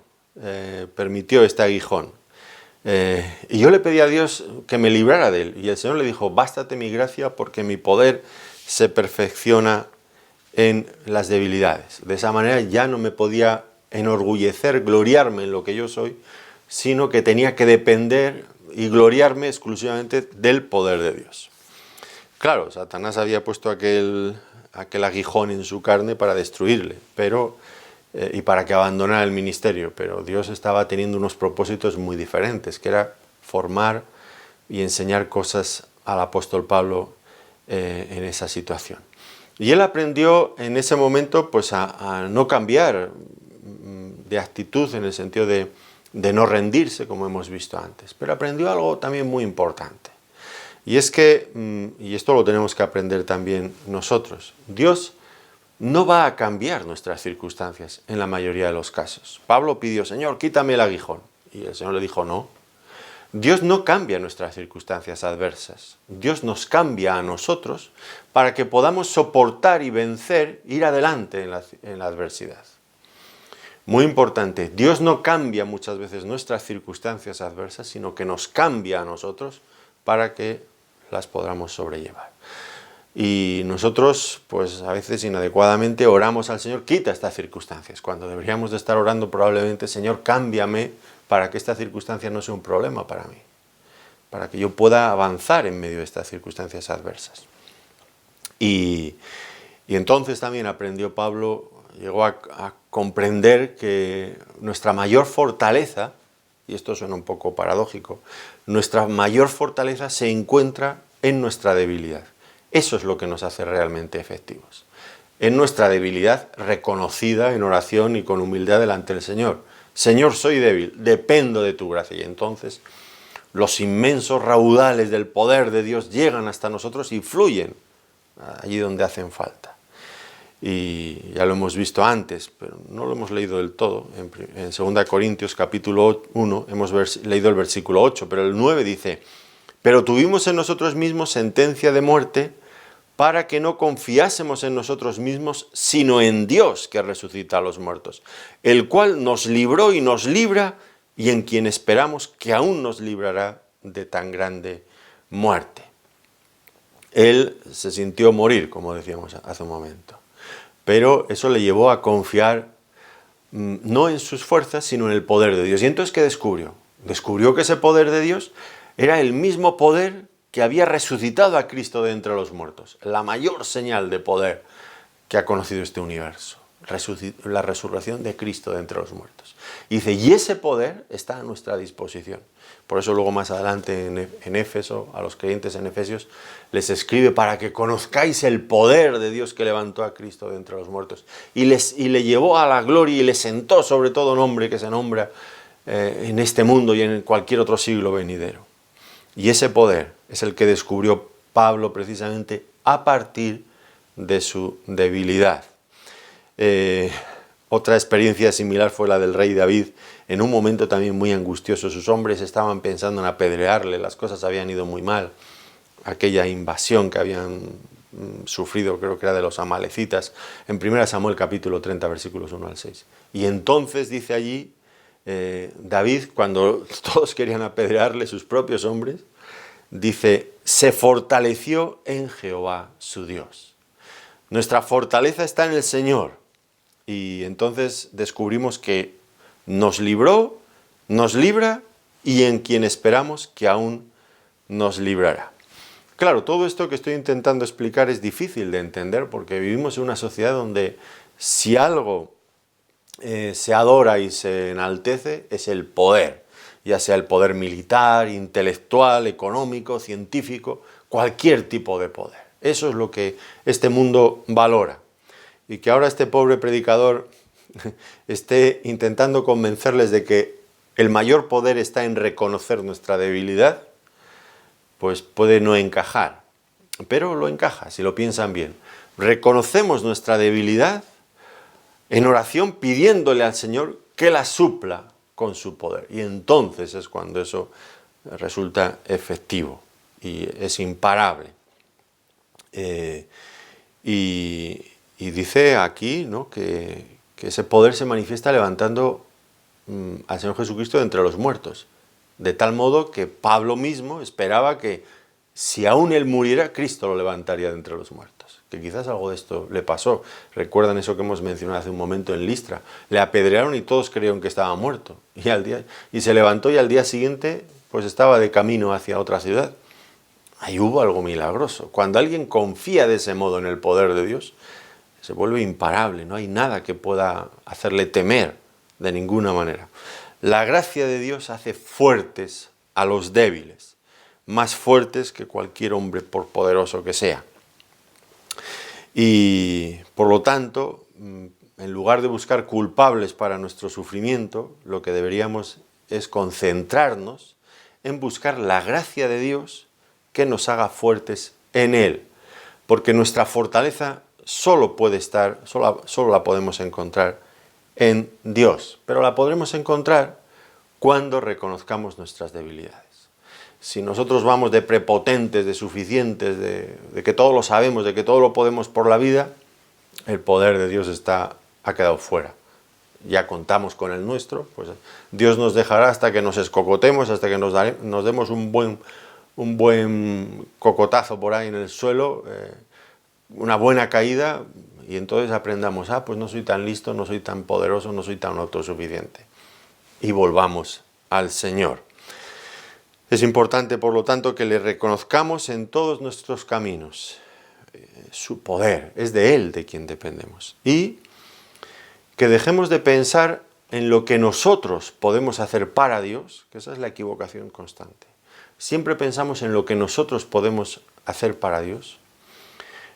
[SPEAKER 1] permitió este aguijón. Y yo le pedí a Dios que me librara de él. Y el Señor le dijo, bástate mi gracia porque mi poder se perfecciona en las debilidades. De esa manera ya no me podía enorgullecer, gloriarme en lo que yo soy, sino que tenía que depender y gloriarme exclusivamente del poder de Dios. Claro, Satanás había puesto aquel aguijón en su carne para destruirle, y para que abandonara el ministerio, pero Dios estaba teniendo unos propósitos muy diferentes, que era formar y enseñar cosas al apóstol Pablo en esa situación. Y él aprendió en ese momento pues a no cambiar de actitud en el sentido de no rendirse, como hemos visto antes, pero aprendió algo también muy importante. Y es que, y esto lo tenemos que aprender también nosotros, Dios no va a cambiar nuestras circunstancias en la mayoría de los casos. Pablo pidió, Señor, quítame el aguijón. Y el Señor le dijo, no. Dios no cambia nuestras circunstancias adversas. Dios nos cambia a nosotros para que podamos soportar y vencer, ir adelante en la adversidad. Muy importante, Dios no cambia muchas veces nuestras circunstancias adversas, sino que nos cambia a nosotros para que las podamos sobrellevar. Y nosotros, pues a veces inadecuadamente oramos al Señor, quita estas circunstancias, cuando deberíamos de estar orando probablemente, Señor, cámbiame para que esta circunstancia no sea un problema para mí, para que yo pueda avanzar en medio de estas circunstancias adversas. Y entonces también aprendió Pablo, llegó a comprender que nuestra mayor fortaleza, y esto suena un poco paradójico, nuestra mayor fortaleza se encuentra en nuestra debilidad. Eso es lo que nos hace realmente efectivos. En nuestra debilidad reconocida en oración y con humildad delante del Señor. Señor, soy débil, dependo de tu gracia. Y entonces los inmensos raudales del poder de Dios llegan hasta nosotros y fluyen allí donde hacen falta. Y ya lo hemos visto antes, pero no lo hemos leído del todo. En 2 Corintios capítulo 1 hemos leído el versículo 8, pero el 9 dice, pero tuvimos en nosotros mismos sentencia de muerte para que no confiásemos en nosotros mismos, sino en Dios que resucita a los muertos, el cual nos libró y nos libra, y en quien esperamos que aún nos librará de tan grande muerte. Él se sintió morir, como decíamos hace un momento, pero eso le llevó a confiar no en sus fuerzas, sino en el poder de Dios. ¿Y entonces qué descubrió? Descubrió que ese poder de Dios era el mismo poder que había resucitado a Cristo de entre los muertos, la mayor señal de poder que ha conocido este universo, la resurrección de Cristo de entre los muertos. Y dice, y ese poder está a nuestra disposición. Por eso luego más adelante en Éfeso, a los creyentes en Efesios, les escribe para que conozcáis el poder de Dios que levantó a Cristo de entre los muertos y le llevó a la gloria y le sentó sobre todo nombre que se nombra en este mundo y en cualquier otro siglo venidero. Y ese poder es el que descubrió Pablo precisamente a partir de su debilidad. Otra experiencia similar fue la del rey David, en un momento también muy angustioso. Sus hombres estaban pensando en apedrearle, las cosas habían ido muy mal. Aquella invasión que habían sufrido, creo que era de los amalecitas, en 1 Samuel capítulo 30, versículos 1 al 6. Y entonces dice allí, David, cuando todos querían apedrearle, sus propios hombres, dice, se fortaleció en Jehová su Dios. Nuestra fortaleza está en el Señor. Y entonces descubrimos que nos libró, nos libra y en quien esperamos que aún nos librará. Claro, todo esto que estoy intentando explicar es difícil de entender porque vivimos en una sociedad donde si algo se adora y se enaltece es el poder, ya sea el poder militar, intelectual, económico, científico, cualquier tipo de poder. Eso es lo que este mundo valora. Y que ahora este pobre predicador esté intentando convencerles de que el mayor poder está en reconocer nuestra debilidad, pues puede no encajar. Pero lo encaja, si lo piensan bien. Reconocemos nuestra debilidad en oración pidiéndole al Señor que la supla con su poder. Y entonces es cuando eso resulta efectivo y es imparable. Y dice aquí, ¿no?, que ese poder se manifiesta levantando al Señor Jesucristo de entre los muertos. de tal modo que Pablo mismo esperaba que si aún él muriera, Cristo lo levantaría de entre los muertos. Que quizás algo de esto le pasó. Recuerdan eso que hemos mencionado hace un momento en Listra. Le apedrearon y todos creyeron que estaba muerto. Y se levantó y al día siguiente pues estaba de camino hacia otra ciudad. Ahí hubo algo milagroso. Cuando alguien confía de ese modo en el poder de Dios, se vuelve imparable. No hay nada que pueda hacerle temer de ninguna manera. La gracia de Dios hace fuertes a los débiles, más fuertes que cualquier hombre por poderoso que sea. Y por lo tanto, en lugar de buscar culpables para nuestro sufrimiento, lo que deberíamos es concentrarnos en buscar la gracia de Dios que nos haga fuertes en Él, porque nuestra fortaleza solo la podemos encontrar en Dios, pero la podremos encontrar cuando reconozcamos nuestras debilidades. Si nosotros vamos de prepotentes, de suficientes, de que todo lo sabemos, de que todo lo podemos por la vida, el poder de Dios ha quedado fuera. Ya contamos con el nuestro, pues Dios nos dejará hasta que nos escocotemos, hasta que nos demos un buen cocotazo por ahí en el suelo, una buena caída, y entonces aprendamos, pues no soy tan listo, no soy tan poderoso, no soy tan autosuficiente. Y volvamos al Señor. Es importante, por lo tanto, que le reconozcamos en todos nuestros caminos. Su poder, es de Él de quien dependemos. Y que dejemos de pensar en lo que nosotros podemos hacer para Dios, que esa es la equivocación constante. Siempre pensamos en lo que nosotros podemos hacer para Dios,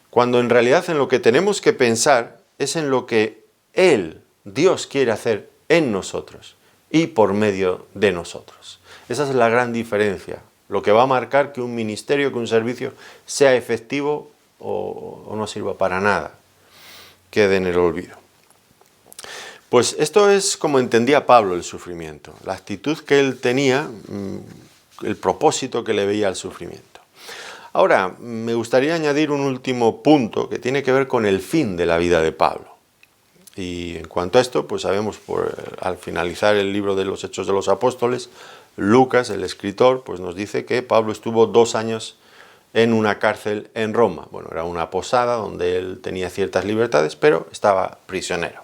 [SPEAKER 1] cuando en realidad en lo que tenemos que pensar es en lo que Él, Dios, quiere hacer en nosotros y por medio de nosotros. Esa es la gran diferencia, lo que va a marcar que un ministerio, que un servicio sea efectivo o no sirva para nada, quede en el olvido. Pues esto es como entendía Pablo el sufrimiento, la actitud que él tenía, el propósito que le veía al sufrimiento. Ahora, me gustaría añadir un último punto que tiene que ver con el fin de la vida de Pablo. Y en cuanto a esto, pues sabemos, al finalizar el libro de los Hechos de los Apóstoles, Lucas, el escritor, pues nos dice que Pablo estuvo 2 años en una cárcel en Roma. Bueno, era una posada donde él tenía ciertas libertades, pero estaba prisionero.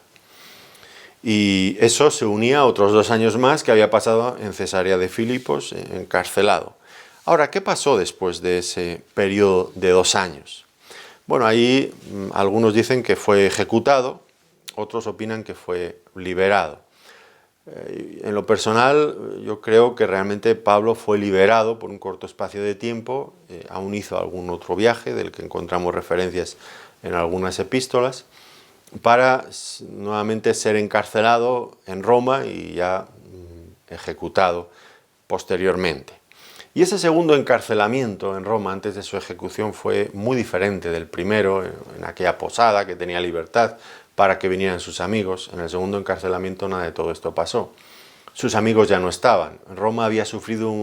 [SPEAKER 1] Y eso se unía a otros 2 años más que había pasado en Cesarea de Filipos, encarcelado. Ahora, ¿qué pasó después de ese periodo de 2 años? Bueno, ahí algunos dicen que fue ejecutado, otros opinan que fue liberado. En lo personal, yo creo que realmente Pablo fue liberado por un corto espacio de tiempo, aún hizo algún otro viaje del que encontramos referencias en algunas epístolas, para nuevamente ser encarcelado en Roma y ya ejecutado posteriormente. Y ese segundo encarcelamiento en Roma antes de su ejecución fue muy diferente del primero, en aquella posada que tenía libertad para que vinieran sus amigos. En el segundo encarcelamiento nada de todo esto pasó. Sus amigos ya no estaban. Roma había sufrido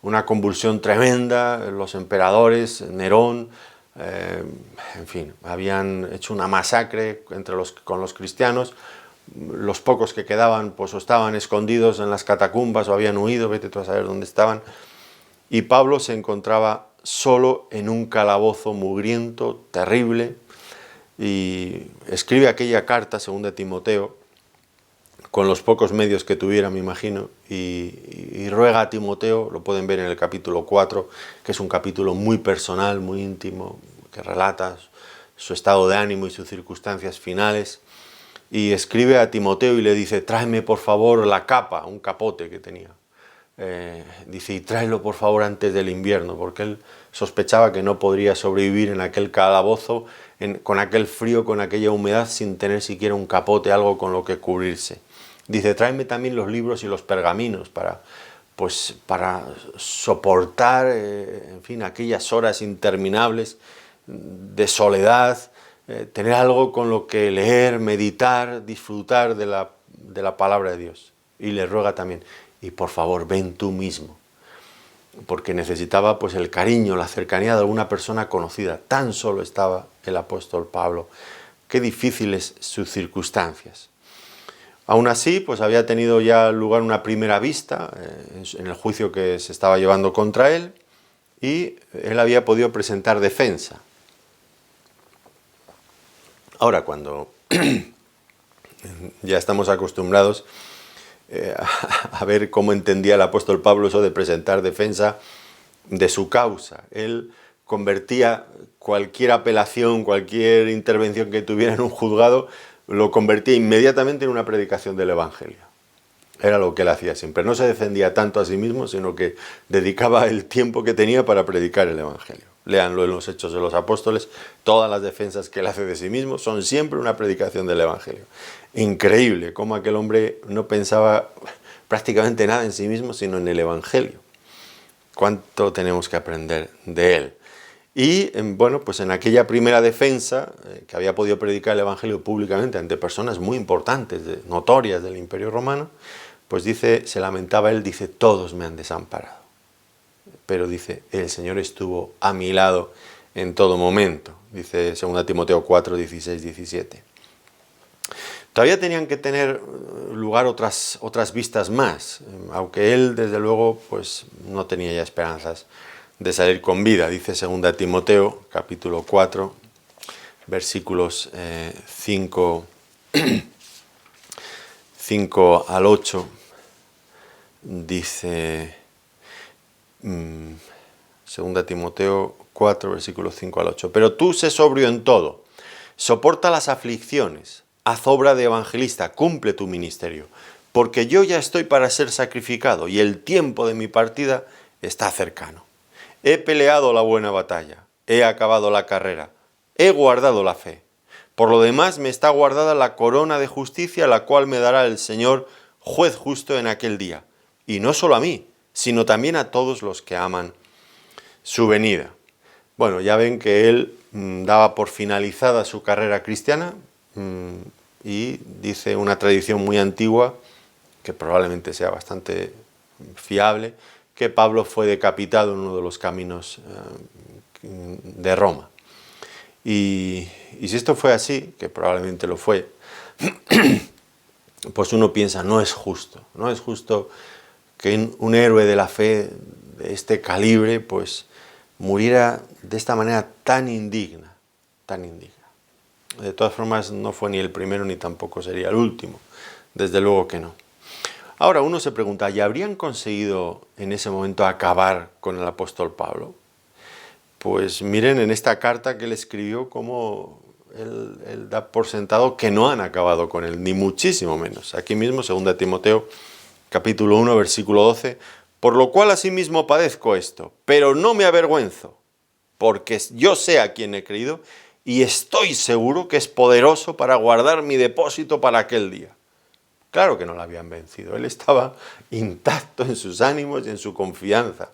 [SPEAKER 1] una convulsión tremenda, los emperadores, Nerón, en fin, habían hecho una masacre con los cristianos. Los pocos que quedaban pues o estaban escondidos en las catacumbas o habían huido, vete tú a saber dónde estaban. Y Pablo se encontraba solo en un calabozo mugriento, terrible, y escribe aquella carta, 2 Timoteo, con los pocos medios que tuviera, me imagino, y ruega a Timoteo, lo pueden ver en el capítulo 4, que es un capítulo muy personal, muy íntimo, que relata su estado de ánimo y sus circunstancias finales, y escribe a Timoteo y le dice, tráeme por favor la capa, un capote que tenía. Dice, y tráelo por favor antes del invierno, porque él sospechaba que no podría sobrevivir en aquel calabozo, con aquel frío, con aquella humedad, sin tener siquiera un capote, algo con lo que cubrirse. Dice, tráeme también los libros y los pergaminos para soportar, en fin, aquellas horas interminables de soledad, tener algo con lo que leer, meditar, disfrutar de la palabra de Dios. Y le ruega también, y por favor, ven tú mismo, porque necesitaba pues el cariño, la cercanía de alguna persona conocida. Tan solo estaba el apóstol Pablo. Qué difíciles sus circunstancias. Aún así, pues había tenido ya lugar una primera vista en el juicio que se estaba llevando contra él, y él había podido presentar defensa. Ahora, cuando ya estamos acostumbrados a ver cómo entendía el apóstol Pablo eso de presentar defensa de su causa. Él convertía cualquier apelación, cualquier intervención que tuviera en un juzgado, lo convertía inmediatamente en una predicación del Evangelio. Era lo que él hacía siempre. No se defendía tanto a sí mismo, sino que dedicaba el tiempo que tenía para predicar el Evangelio. Léanlo en los Hechos de los Apóstoles. Todas las defensas que él hace de sí mismo son siempre una predicación del Evangelio. Increíble cómo aquel hombre no pensaba prácticamente nada en sí mismo, sino en el Evangelio. Cuánto tenemos que aprender de él. Y bueno, pues en aquella primera defensa, que había podido predicar el Evangelio públicamente ante personas muy importantes, notorias del Imperio Romano, pues dice, se lamentaba él, dice, todos me han desamparado. Pero dice, el Señor estuvo a mi lado en todo momento. Dice 2 Timoteo 4, 16, 17. Todavía tenían que tener lugar otras vistas más, aunque él, desde luego, pues no tenía ya esperanzas de salir con vida. Dice 2 Timoteo, capítulo 4, versículos 5 al 8, dice 2 Timoteo 4, versículos 5 al 8. Pero tú sé sobrio en todo, soporta las aflicciones, haz obra de evangelista, cumple tu ministerio, porque yo ya estoy para ser sacrificado y el tiempo de mi partida está cercano. He peleado la buena batalla, he acabado la carrera, he guardado la fe. Por lo demás me está guardada la corona de justicia, la cual me dará el Señor, juez justo en aquel día. Y no solo a mí, sino también a todos los que aman su venida. Bueno, ya ven que él daba por finalizada su carrera cristiana y dice una tradición muy antigua, que probablemente sea bastante fiable, que Pablo fue decapitado en uno de los caminos de Roma. Y si esto fue así, que probablemente lo fue, pues uno piensa, no es justo que un héroe de la fe de este calibre pues muriera de esta manera tan indigna, tan indigna. De todas formas, no fue ni el primero ni tampoco sería el último, desde luego que no. Ahora uno se pregunta, ¿y habrían conseguido en ese momento acabar con el apóstol Pablo? Pues miren en esta carta que él escribió cómo él da por sentado que no han acabado con él, ni muchísimo menos. Aquí mismo, 2 Timoteo, capítulo 1, versículo 12, por lo cual asimismo padezco esto, pero no me avergüenzo, porque yo sé a quién he creído y estoy seguro que es poderoso para guardar mi depósito para aquel día. Claro que no lo habían vencido, él estaba intacto en sus ánimos y en su confianza.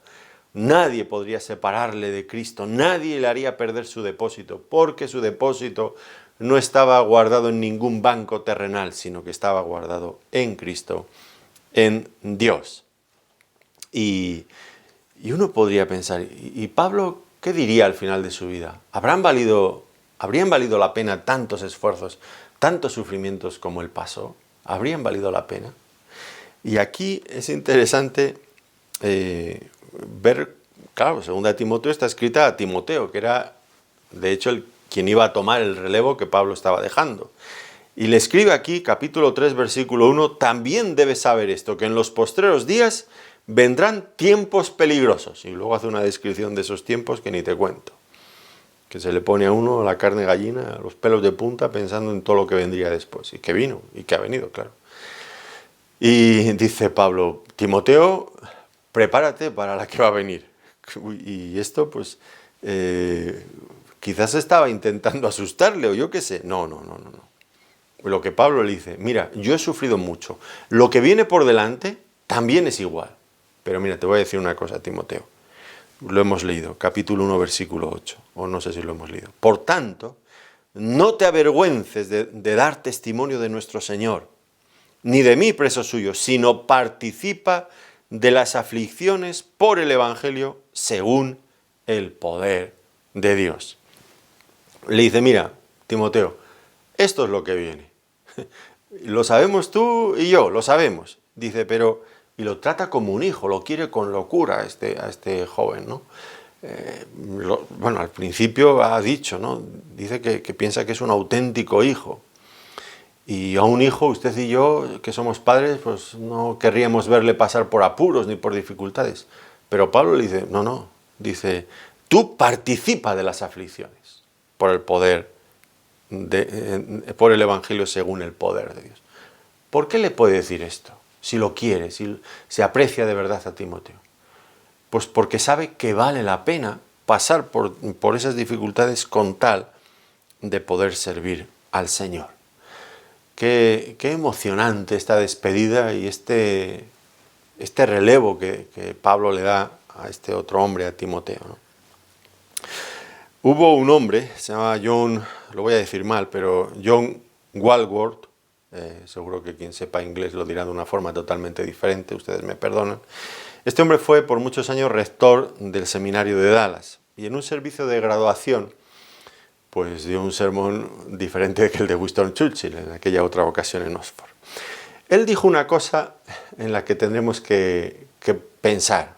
[SPEAKER 1] Nadie podría separarle de Cristo, nadie le haría perder su depósito, porque su depósito no estaba guardado en ningún banco terrenal, sino que estaba guardado en Cristo, en Dios. Y uno podría pensar, ¿y Pablo qué diría al final de su vida? ¿Habrían valido la pena tantos esfuerzos, tantos sufrimientos como él pasó? ¿Habrían valido la pena? Y aquí es interesante ver, claro, 2 Timoteo está escrita a Timoteo, que era de hecho quien iba a tomar el relevo que Pablo estaba dejando. Y le escribe aquí, capítulo 3, versículo 1, también debes saber esto, que en los postreros días vendrán tiempos peligrosos. Y luego hace una descripción de esos tiempos que ni te cuento. Que se le pone a uno la carne gallina, los pelos de punta, pensando en todo lo que vendría después. Y que vino, y que ha venido, claro. Y dice Pablo, Timoteo, prepárate para la que va a venir. Y esto, pues, quizás estaba intentando asustarle, o yo qué sé. No. Lo que Pablo le dice, mira, yo he sufrido mucho. Lo que viene por delante también es igual. Pero mira, te voy a decir una cosa, Timoteo. Lo hemos leído, capítulo 1, versículo 8, o no sé si lo hemos leído. Por tanto, no te avergüences de dar testimonio de nuestro Señor, ni de mí, preso suyo, sino participa de las aflicciones por el Evangelio según el poder de Dios. Le dice, mira, Timoteo, esto es lo que viene. Lo sabemos tú y yo, lo sabemos. Dice, pero... Y lo trata como un hijo, lo quiere con locura a este joven, ¿no? Bueno, al principio ha dicho, ¿no? Dice que piensa que es un auténtico hijo. Y a un hijo, usted y yo, que somos padres, pues no querríamos verle pasar por apuros ni por dificultades. Pero Pablo le dice, no, dice, tú participa de las aflicciones por el poder, por el Evangelio según el poder de Dios. ¿Por qué le puede decir esto? Si lo quiere, si se aprecia de verdad a Timoteo. Pues porque sabe que vale la pena pasar por esas dificultades con tal de poder servir al Señor. Qué emocionante esta despedida y este relevo que Pablo le da a este otro hombre, a Timoteo, ¿no? Hubo un hombre, se llama John, lo voy a decir mal, pero John Walworth, seguro que quien sepa inglés lo dirá de una forma totalmente diferente, ustedes me perdonan. Este hombre fue por muchos años rector del seminario de Dallas y en un servicio de graduación pues dio un sermón diferente que el de Winston Churchill en aquella otra ocasión en Oxford. Él dijo una cosa en la que tendremos que pensar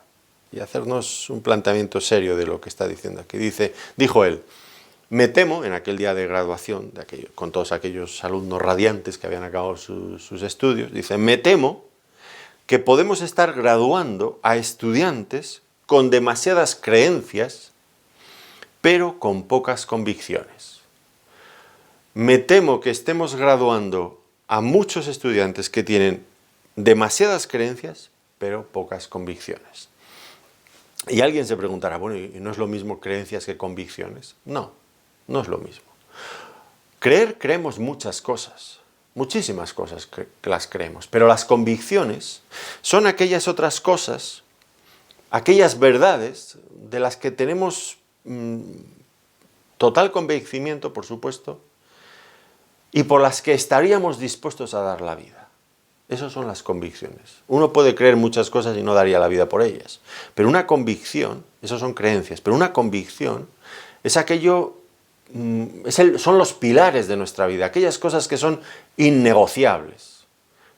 [SPEAKER 1] y hacernos un planteamiento serio de lo que está diciendo aquí. Dijo él, me temo, en aquel día de graduación, con todos aquellos alumnos radiantes que habían acabado sus estudios, dice, me temo que podemos estar graduando a estudiantes con demasiadas creencias, pero con pocas convicciones. Me temo que estemos graduando a muchos estudiantes que tienen demasiadas creencias, pero pocas convicciones. Y alguien se preguntará, bueno, ¿y no es lo mismo creencias que convicciones? No, no es lo mismo. Creemos muchas cosas, muchísimas cosas que las creemos, pero las convicciones son aquellas otras cosas, aquellas verdades de las que tenemos total convencimiento, por supuesto, y por las que estaríamos dispuestos a dar la vida. Esas son las convicciones. Uno puede creer muchas cosas y no daría la vida por ellas. Pero una convicción, esas son creencias, pero una convicción es aquello, son los pilares de nuestra vida, aquellas cosas que son innegociables,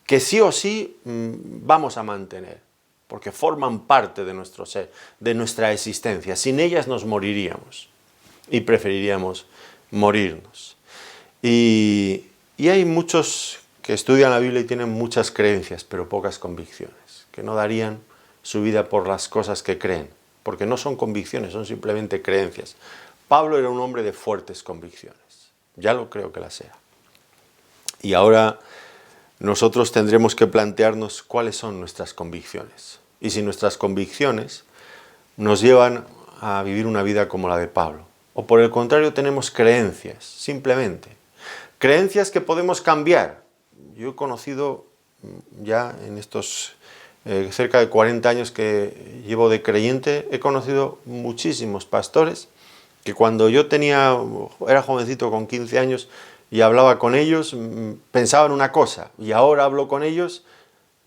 [SPEAKER 1] que sí o sí vamos a mantener, porque forman parte de nuestro ser, de nuestra existencia. Sin ellas nos moriríamos y preferiríamos morirnos. Y hay muchos que estudian la Biblia y tienen muchas creencias, pero pocas convicciones, que no darían su vida por las cosas que creen, porque no son convicciones, son simplemente creencias. Pablo era un hombre de fuertes convicciones, ya lo creo que las sea. Y ahora nosotros tendremos que plantearnos cuáles son nuestras convicciones. Y si nuestras convicciones nos llevan a vivir una vida como la de Pablo, o por el contrario tenemos creencias, simplemente. Creencias que podemos cambiar. Yo he conocido ya en estos cerca de 40 años que llevo de creyente, he conocido muchísimos pastores que cuando yo era jovencito con 15 años y hablaba con ellos, pensaban una cosa y ahora hablo con ellos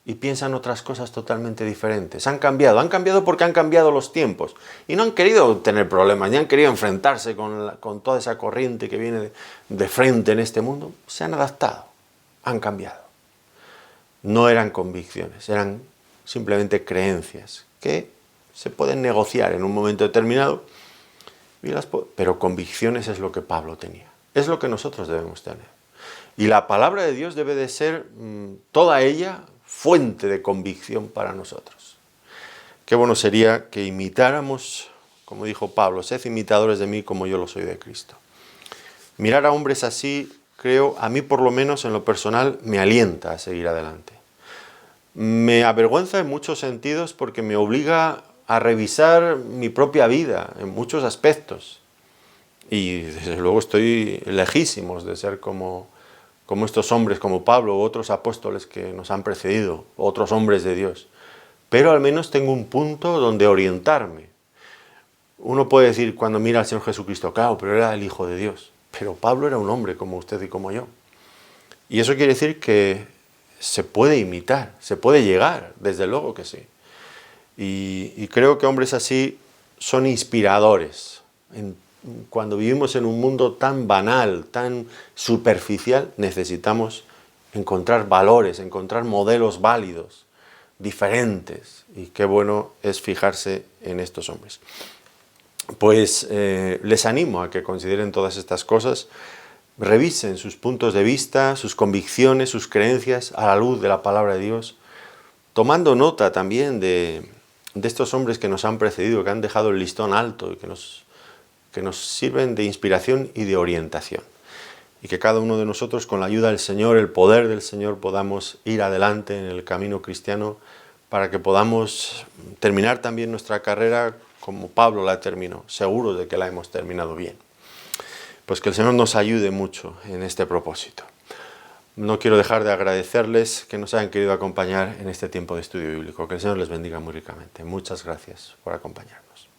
[SPEAKER 1] y piensan otras cosas totalmente diferentes. Han cambiado porque han cambiado los tiempos y no han querido tener problemas, ni han querido enfrentarse con toda esa corriente que viene de frente en este mundo. Se han adaptado, han cambiado. No eran convicciones, eran simplemente creencias que se pueden negociar en un momento determinado, pero convicciones es lo que Pablo tenía, es lo que nosotros debemos tener. Y la palabra de Dios debe de ser toda ella fuente de convicción para nosotros. Qué bueno sería que imitáramos, como dijo Pablo, sed imitadores de mí como yo lo soy de Cristo. Mirar a hombres así, creo, a mí por lo menos en lo personal, me alienta a seguir adelante. Me avergüenza en muchos sentidos porque me obliga a revisar mi propia vida en muchos aspectos. Y desde luego estoy lejísimos de ser como estos hombres, como Pablo u otros apóstoles que nos han precedido, otros hombres de Dios. Pero al menos tengo un punto donde orientarme. Uno puede decir cuando mira al Señor Jesucristo, claro, pero era el Hijo de Dios. Pero Pablo era un hombre como usted y como yo. Y eso quiere decir que se puede imitar, se puede llegar, desde luego que sí. Y creo que hombres así son inspiradores. Cuando vivimos en un mundo tan banal, tan superficial, necesitamos encontrar valores, encontrar modelos válidos, diferentes, y qué bueno es fijarse en estos hombres. Pues les animo a que consideren todas estas cosas, revisen sus puntos de vista, sus convicciones, sus creencias a la luz de la palabra de Dios, tomando nota también de estos hombres que nos han precedido, que han dejado el listón alto y que nos sirven de inspiración y de orientación. Y que cada uno de nosotros, con la ayuda del Señor, el poder del Señor, podamos ir adelante en el camino cristiano para que podamos terminar también nuestra carrera como Pablo la terminó, seguros de que la hemos terminado bien. Pues que el Señor nos ayude mucho en este propósito. No quiero dejar de agradecerles que nos hayan querido acompañar en este tiempo de estudio bíblico. Que el Señor les bendiga muy ricamente. Muchas gracias por acompañarnos.